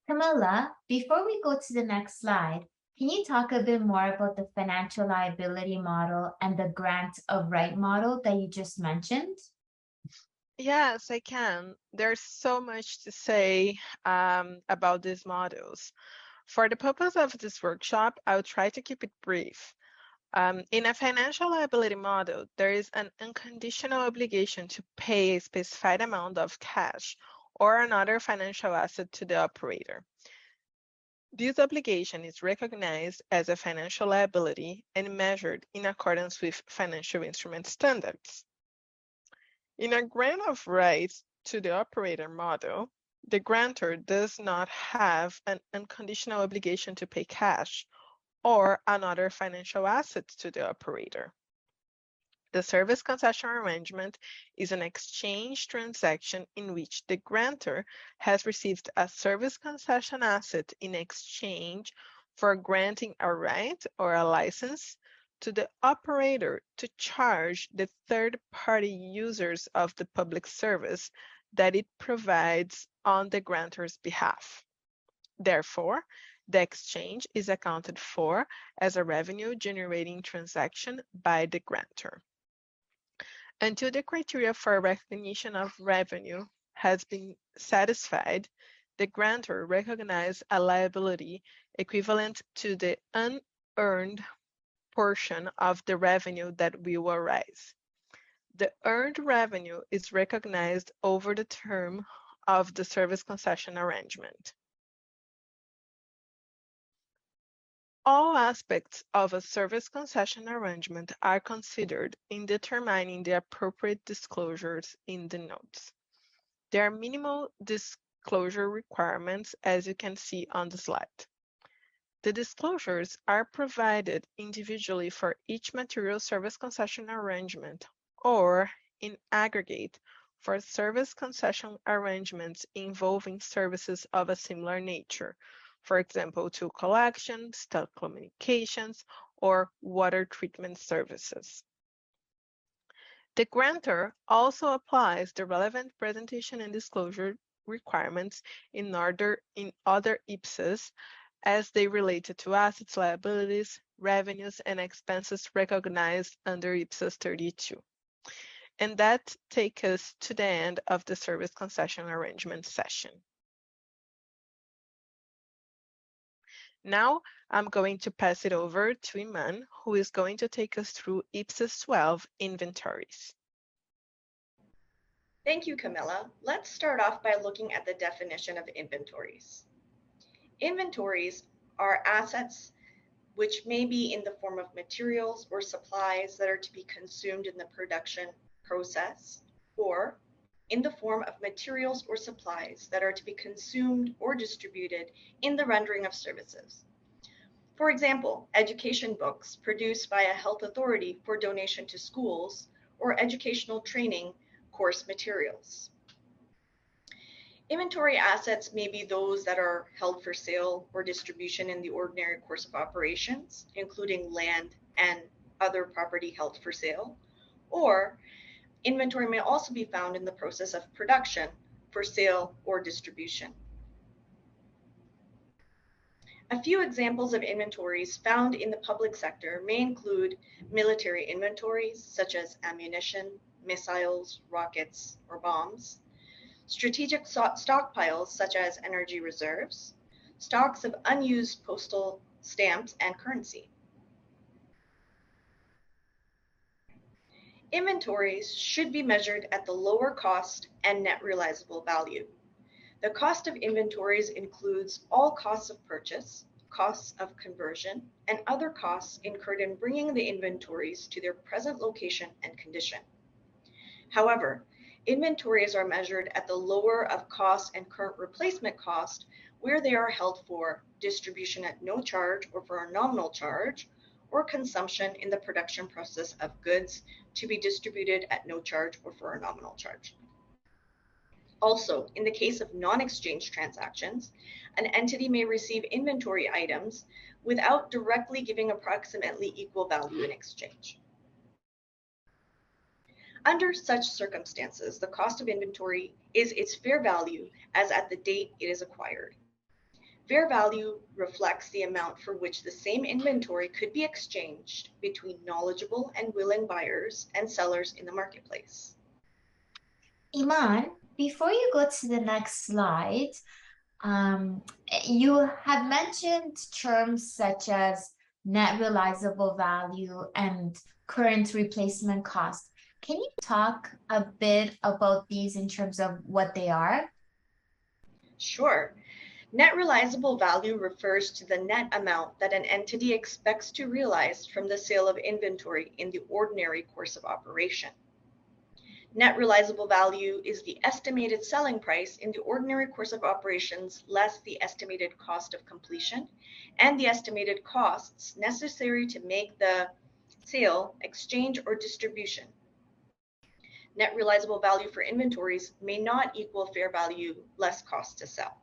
Camilla, before we go to the next slide, can you talk a bit more about the financial liability model and the grant of right model that you just mentioned?
Yes, I can. There's so much to say about these models. For the purpose of this workshop, I'll try to keep it brief. In a financial liability model, there is an unconditional obligation to pay a specified amount of cash or another financial asset to the operator. This obligation is recognized as a financial liability and measured in accordance with financial instrument standards. In a grant of rights to the operator model, the grantor does not have an unconditional obligation to pay cash or another financial asset to the operator. The service concession arrangement is an exchange transaction in which the grantor has received a service concession asset in exchange for granting a right or a license to the operator to charge the third-party users of the public service that it provides on the grantor's behalf. Therefore, the exchange is accounted for as a revenue-generating transaction by the grantor. Until the criteria for recognition of revenue has been satisfied, the grantor recognizes a liability equivalent to the unearned portion of the revenue that will arise. The earned revenue is recognized over the term of the service concession arrangement. All aspects of a service concession arrangement are considered in determining the appropriate disclosures in the notes. There are minimal disclosure requirements, as you can see on the slide. The disclosures are provided individually for each material service concession arrangement or in aggregate for service concession arrangements involving services of a similar nature. For example, tool collection, telecommunications, or water treatment services. The grantor also applies the relevant presentation and disclosure requirements in other IPSAS as they related to assets, liabilities, revenues, and expenses recognized under IPSAS 32. And that takes us to the end of the service concession arrangement session. Now, I'm going to pass it over to Iman, who is going to take us through IPSAS 12 inventories.
Thank you, Camilla. Let's start off by looking at the definition of inventories. Inventories are assets which may be in the form of materials or supplies that are to be consumed in the production process, or in the form of materials or supplies that are to be consumed or distributed in the rendering of services. For example, education books produced by a health authority for donation to schools, or educational training course materials. Inventory assets may be those that are held for sale or distribution in the ordinary course of operations, including land and other property held for sale, or inventory may also be found in the process of production. for sale or distribution. A few examples of inventories found in the public sector may include military inventories such as ammunition, missiles, rockets, or bombs, strategic stockpiles such as energy reserves, stocks of unused postal stamps and currency. Inventories should be measured at the lower cost and net realizable value. The cost of inventories includes all costs of purchase, costs of conversion, and other costs incurred in bringing the inventories to their present location and condition. However, inventories are measured at the lower of cost and current replacement cost where they are held for distribution at no charge or for a nominal charge, or consumption in the production process of goods to be distributed at no charge or for a nominal charge. Also, in the case of non-exchange transactions, an entity may receive inventory items without directly giving approximately equal value in exchange. Under such circumstances, the cost of inventory is its fair value as at the date it is acquired. Fair value reflects the amount for which the same inventory could be exchanged between knowledgeable and willing buyers and sellers in the marketplace.
Iman, before you go to the next slide, you have mentioned terms such as net realizable value and current replacement cost. Can you talk a bit about these in terms of what they are?
Sure. Net realizable value refers to the net amount that an entity expects to realize from the sale of inventory in the ordinary course of operation. Net realizable value is the estimated selling price in the ordinary course of operations less the estimated cost of completion and the estimated costs necessary to make the sale, exchange, or distribution. Net realizable value for inventories may not equal fair value less cost to sell.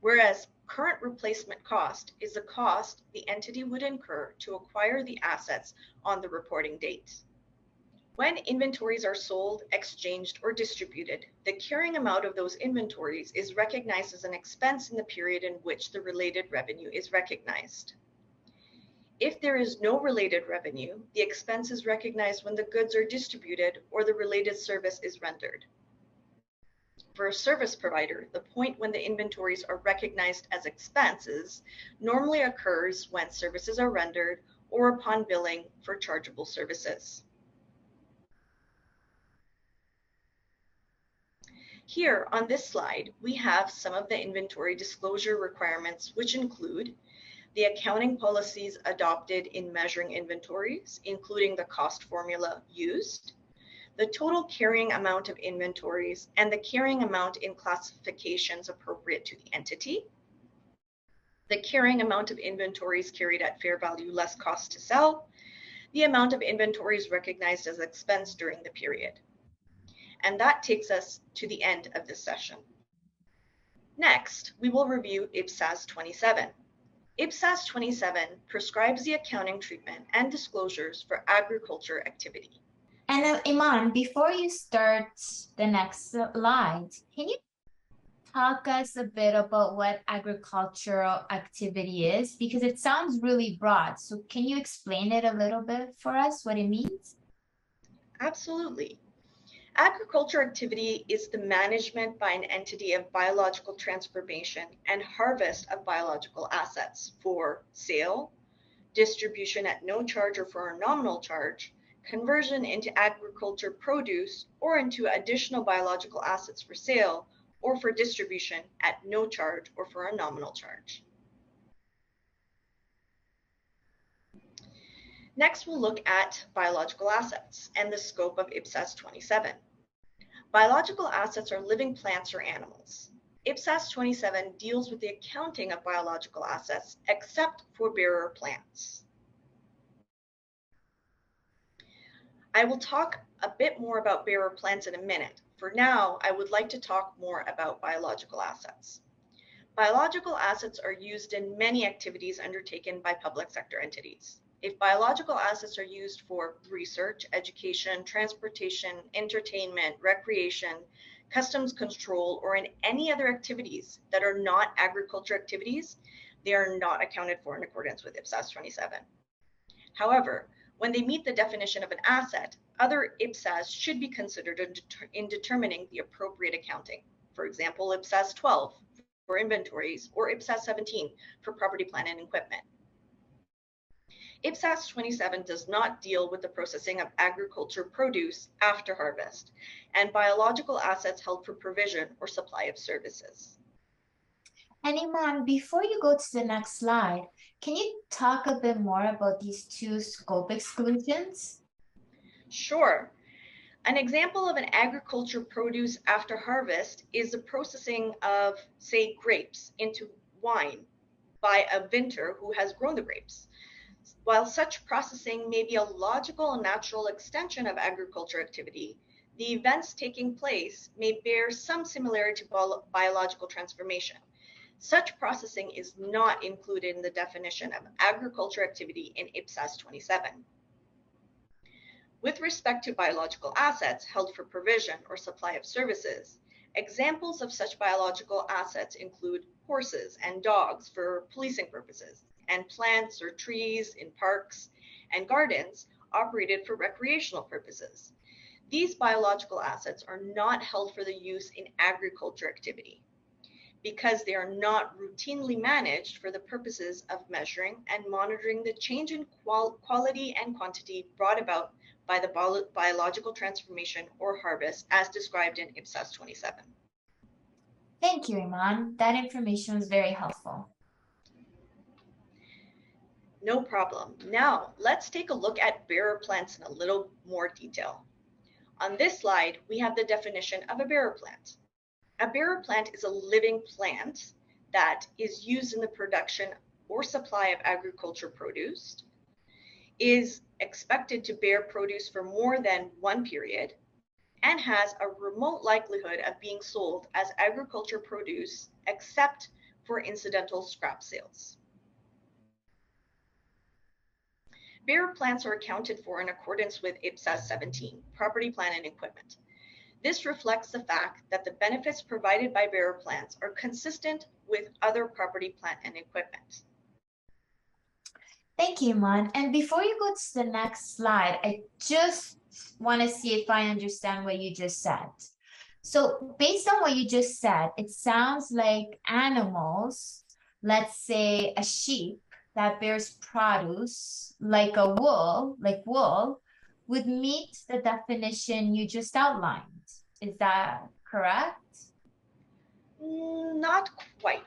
Whereas current replacement cost is the cost the entity would incur to acquire the assets on the reporting date. When inventories are sold, exchanged, or distributed, the carrying amount of those inventories is recognized as an expense in the period in which the related revenue is recognized. If there is no related revenue, the expense is recognized when the goods are distributed or the related service is rendered. For a service provider, the point when the inventories are recognized as expenses normally occurs when services are rendered or upon billing for chargeable services. Here on this slide, we have some of the inventory disclosure requirements, which include the accounting policies adopted in measuring inventories, including the cost formula used, the total carrying amount of inventories, and the carrying amount in classifications appropriate to the entity, the carrying amount of inventories carried at fair value less cost to sell, the amount of inventories recognized as expense during the period. And that takes us to the end of this session. Next, we will review IPSAS 27. IPSAS 27 prescribes the accounting treatment and disclosures for agriculture activity.
And Iman, before you start the next slide, can you talk us a bit about what agricultural activity is? Because it sounds really broad. So can you explain it a little bit for us, what it means?
Absolutely. Agriculture activity is the management by an entity of biological transformation and harvest of biological assets for sale, distribution at no charge or for a nominal charge, conversion into agriculture produce or into additional biological assets for sale or for distribution at no charge or for a nominal charge. Next, we'll look at biological assets and the scope of IPSAS 27. Biological assets are living plants or animals. IPSAS 27 deals with the accounting of biological assets except for bearer plants. I will talk a bit more about bearer plants in a minute. For now, I would like to talk more about biological assets. Biological assets are used in many activities undertaken by public sector entities. If biological assets are used for research, education, transportation, entertainment, recreation, customs control, or in any other activities that are not agriculture activities, they are not accounted for in accordance with IPSAS 27. However, when they meet the definition of an asset, other IPSAS should be considered in determining the appropriate accounting. For example, IPSAS 12 for inventories or IPSAS 17 for property, plant, and equipment. IPSAS 27 does not deal with the processing of agriculture produce after harvest and biological assets held for provision or supply of services.
And Iman, before you go to the next slide, can you talk a bit more about these two scope exclusions?
Sure. An example of an agriculture produce after harvest is the processing of, say, grapes into wine by a vintner who has grown the grapes. While such processing may be a logical and natural extension of agriculture activity, the events taking place may bear some similarity to biological transformation. Such processing is not included in the definition of agriculture activity in IPSAS 27. With respect to biological assets held for provision or supply of services, examples of such biological assets include horses and dogs for policing purposes, and plants or trees in parks and gardens operated for recreational purposes. These biological assets are not held for the use in agriculture activity because they are not routinely managed for the purposes of measuring and monitoring the change in quality and quantity brought about by the biological transformation or harvest as described in IPSAS 27.
Thank you, Iman. That information was very helpful.
No problem. Now, let's take a look at bearer plants in a little more detail. On this slide, we have the definition of a bearer plant. A bearer plant is a living plant that is used in the production or supply of agriculture produce, is expected to bear produce for more than one period, and has a remote likelihood of being sold as agriculture produce except for incidental scrap sales. Bearer plants are accounted for in accordance with IPSAS 17, property, plant, and equipment. This reflects the fact that the benefits provided by bearer plants are consistent with other property, plant, and equipment.
Thank you, Iman. And before you go to the next slide, I just want to see if I understand what you just said. So based on what you just said, it sounds like animals, let's say a sheep that bears produce like wool, would meet the definition you just outlined. Is that correct?
Not quite.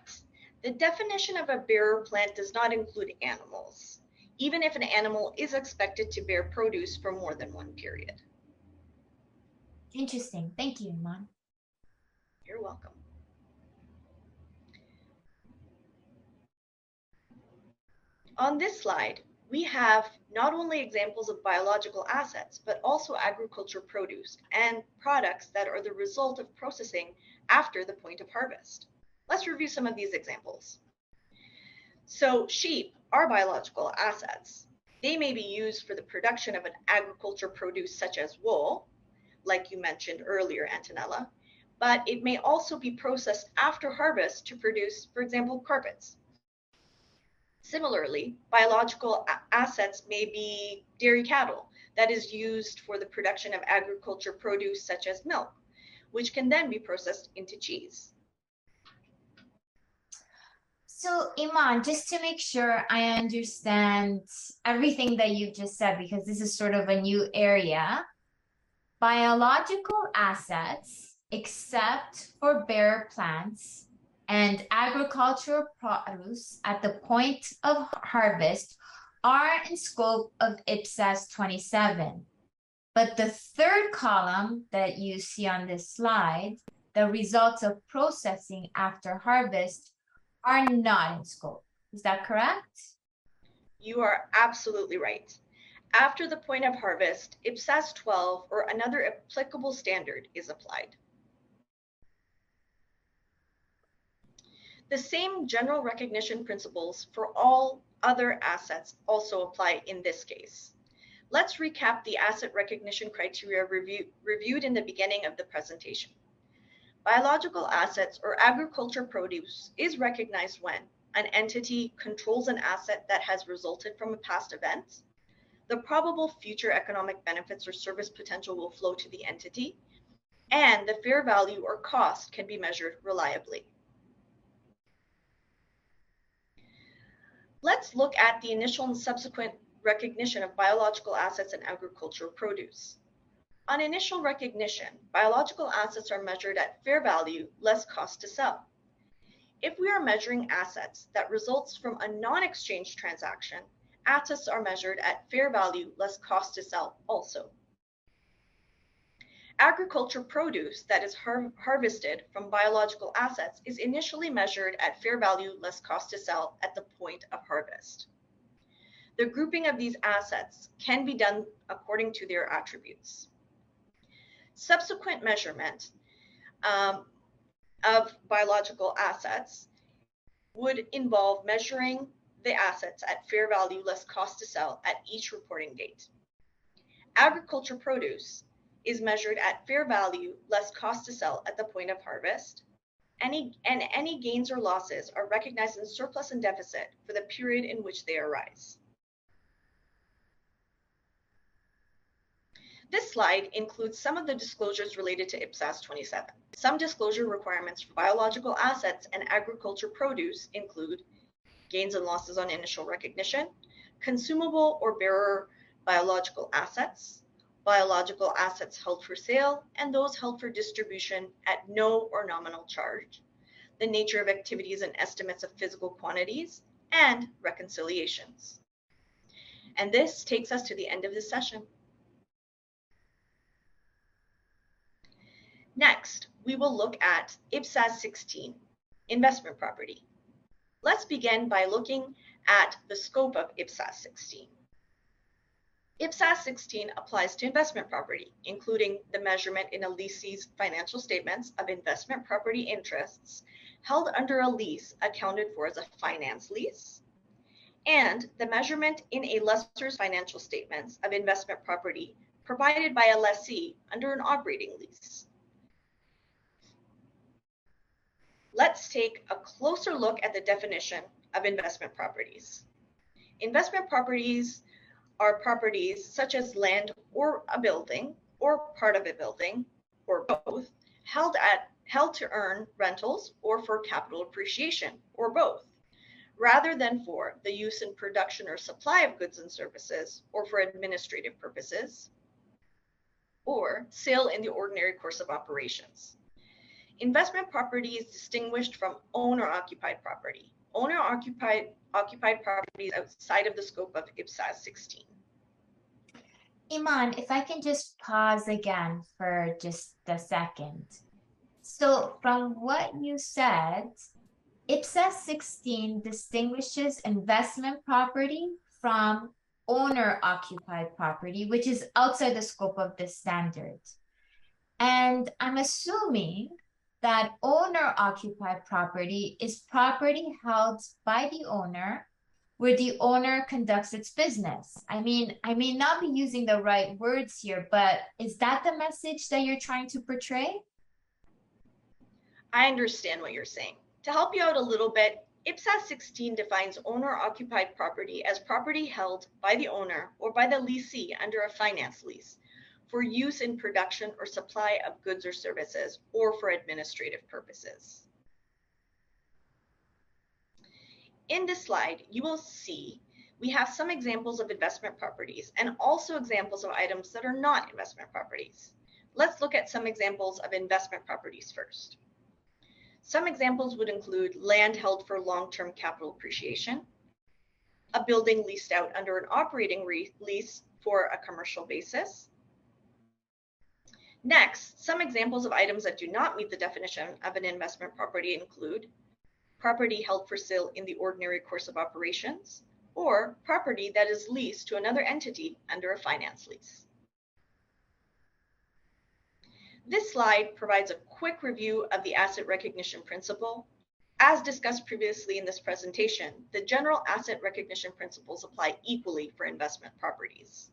The definition of a bearer plant does not include animals, even if an animal is expected to bear produce for more than one period.
Interesting. Thank you, Iman.
You're welcome. On this slide, we have not only examples of biological assets, but also agriculture produce and products that are the result of processing after the point of harvest. Let's review some of these examples. So sheep are biological assets. They may be used for the production of an agriculture produce such as wool, like you mentioned earlier, Antonella, but it may also be processed after harvest to produce, for example, carpets. Similarly, biological assets may be dairy cattle that is used for the production of agriculture produce such as milk, which can then be processed into cheese.
So Iman, just to make sure I understand everything that you just said, because this is sort of a new area, biological assets, except for bearer plants and agricultural produce at the point of harvest, are in scope of IPSAS 27. But the third column that you see on this slide, the results of processing after harvest, are not in scope. Is that correct?
You are absolutely right. After the point of harvest, IPSAS 12 or another applicable standard is applied. The same general recognition principles for all other assets also apply in this case. Let's recap the asset recognition criteria reviewed in the beginning of the presentation. Biological assets or agriculture produce is recognized when an entity controls an asset that has resulted from a past event, the probable future economic benefits or service potential will flow to the entity, and the fair value or cost can be measured reliably. Let's look at the initial and subsequent recognition of biological assets and agricultural produce. On initial recognition, biological assets are measured at fair value less cost to sell. If we are measuring assets that results from a non-exchange transaction, assets are measured at fair value less cost to sell also. Agriculture produce that is harvested from biological assets is initially measured at fair value less cost to sell at the point of harvest. The grouping of these assets can be done according to their attributes. Subsequent measurement of biological assets would involve measuring the assets at fair value less cost to sell at each reporting date. Agriculture produce is measured at fair value less cost to sell at the point of harvest. Any gains or losses are recognized in surplus and deficit for the period in which they arise. This slide includes some of the disclosures related to IPSAS 27. Some disclosure requirements for biological assets and agriculture produce include gains and losses on initial recognition, consumable or bearer biological assets held for sale, and those held for distribution at no or nominal charge, the nature of activities and estimates of physical quantities, and reconciliations. And this takes us to the end of this session. Next, we will look at IPSAS 16, investment property. Let's begin by looking at the scope of IPSAS 16. IPSAS 16 applies to investment property, including the measurement in a lessee's financial statements of investment property interests held under a lease accounted for as a finance lease, and the measurement in a lessor's financial statements of investment property provided by a lessee under an operating lease. Let's take a closer look at the definition of investment properties. Investment properties are properties such as land or a building or part of a building or both held to earn rentals or for capital appreciation or both, rather than for the use in production or supply of goods and services or for administrative purposes or sale in the ordinary course of operations. Investment property is distinguished from owner-occupied property. Owner-occupied property is outside of the scope of IPSAS 16.
Iman, if I can just pause again for just a second. So from what you said, IPSAS 16 distinguishes investment property from owner-occupied property, which is outside the scope of this standard. And I'm assuming that owner-occupied property is property held by the owner where the owner conducts its business. I mean, I may not be using the right words here, but is that the message that you're trying to portray?
I understand what you're saying. To help you out a little bit, IPSAS 16 defines owner-occupied property as property held by the owner or by the lessee under a finance lease for use in production or supply of goods or services or for administrative purposes. In this slide, you will see we have some examples of investment properties and also examples of items that are not investment properties. Let's look at some examples of investment properties first. Some examples would include land held for long-term capital appreciation, a building leased out under an operating lease for a commercial basis. Next, some examples of items that do not meet the definition of an investment property include property held for sale in the ordinary course of operations, or property that is leased to another entity under a finance lease. This slide provides a quick review of the asset recognition principle. As discussed previously in this presentation, the general asset recognition principles apply equally for investment properties.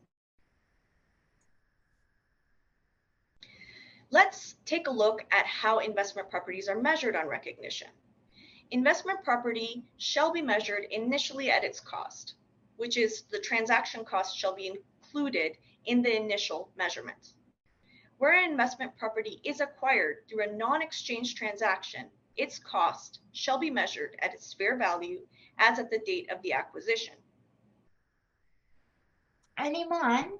Let's take a look at how investment properties are measured on recognition. Investment property shall be measured initially at its cost, which is the transaction cost shall be included in the initial measurement. Where an investment property is acquired through a non-exchange transaction, its cost shall be measured at its fair value as at the date of the acquisition.
And Iman,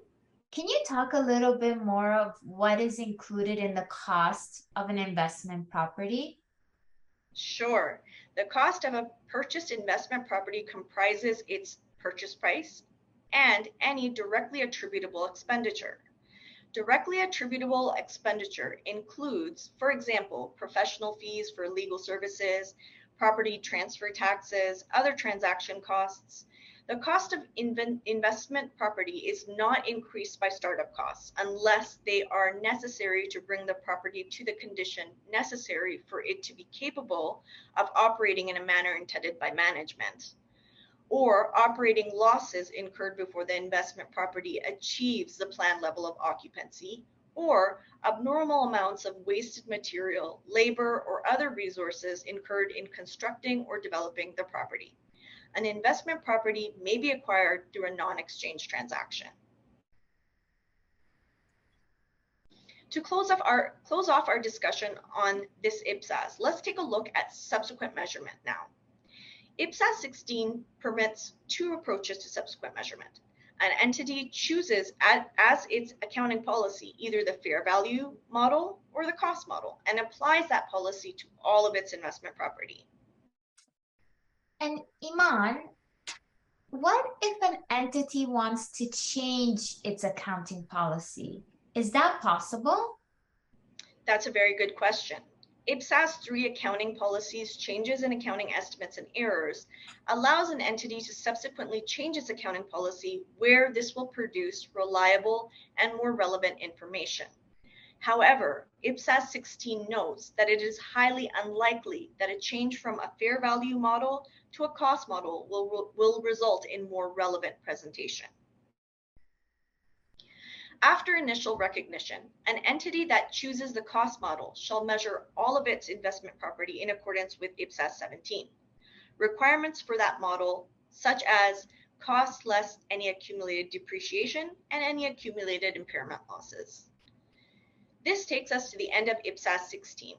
can you talk a little bit more of what is included in the cost of an investment property?
Sure. The cost of a purchased investment property comprises its purchase price and any directly attributable expenditure. Directly attributable expenditure includes, for example, professional fees for legal services, property transfer taxes, other transaction costs. The cost of investment property is not increased by startup costs unless they are necessary to bring the property to the condition necessary for it to be capable of operating in a manner intended by management, or operating losses incurred before the investment property achieves the planned level of occupancy, or abnormal amounts of wasted material, labor, or other resources incurred in constructing or developing the property. An investment property may be acquired through a non-exchange transaction. To close off our discussion on this IPSAS, let's take a look at subsequent measurement now. IPSAS 16 permits two approaches to subsequent measurement. An entity chooses as its accounting policy either the fair value model or the cost model and applies that policy to all of its investment property.
And Iman, what if an entity wants to change its accounting policy? Is that possible?
That's a very good question. IPSAS 3 accounting policies, changes in accounting estimates and errors, allows an entity to subsequently change its accounting policy where this will produce reliable and more relevant information. However, IPSAS 16 notes that it is highly unlikely that a change from a fair value model to a cost model will result in more relevant presentation. After initial recognition, an entity that chooses the cost model shall measure all of its investment property in accordance with IPSAS 17. Requirements for that model, such as cost less any accumulated depreciation and any accumulated impairment losses. This takes us to the end of IPSAS 16.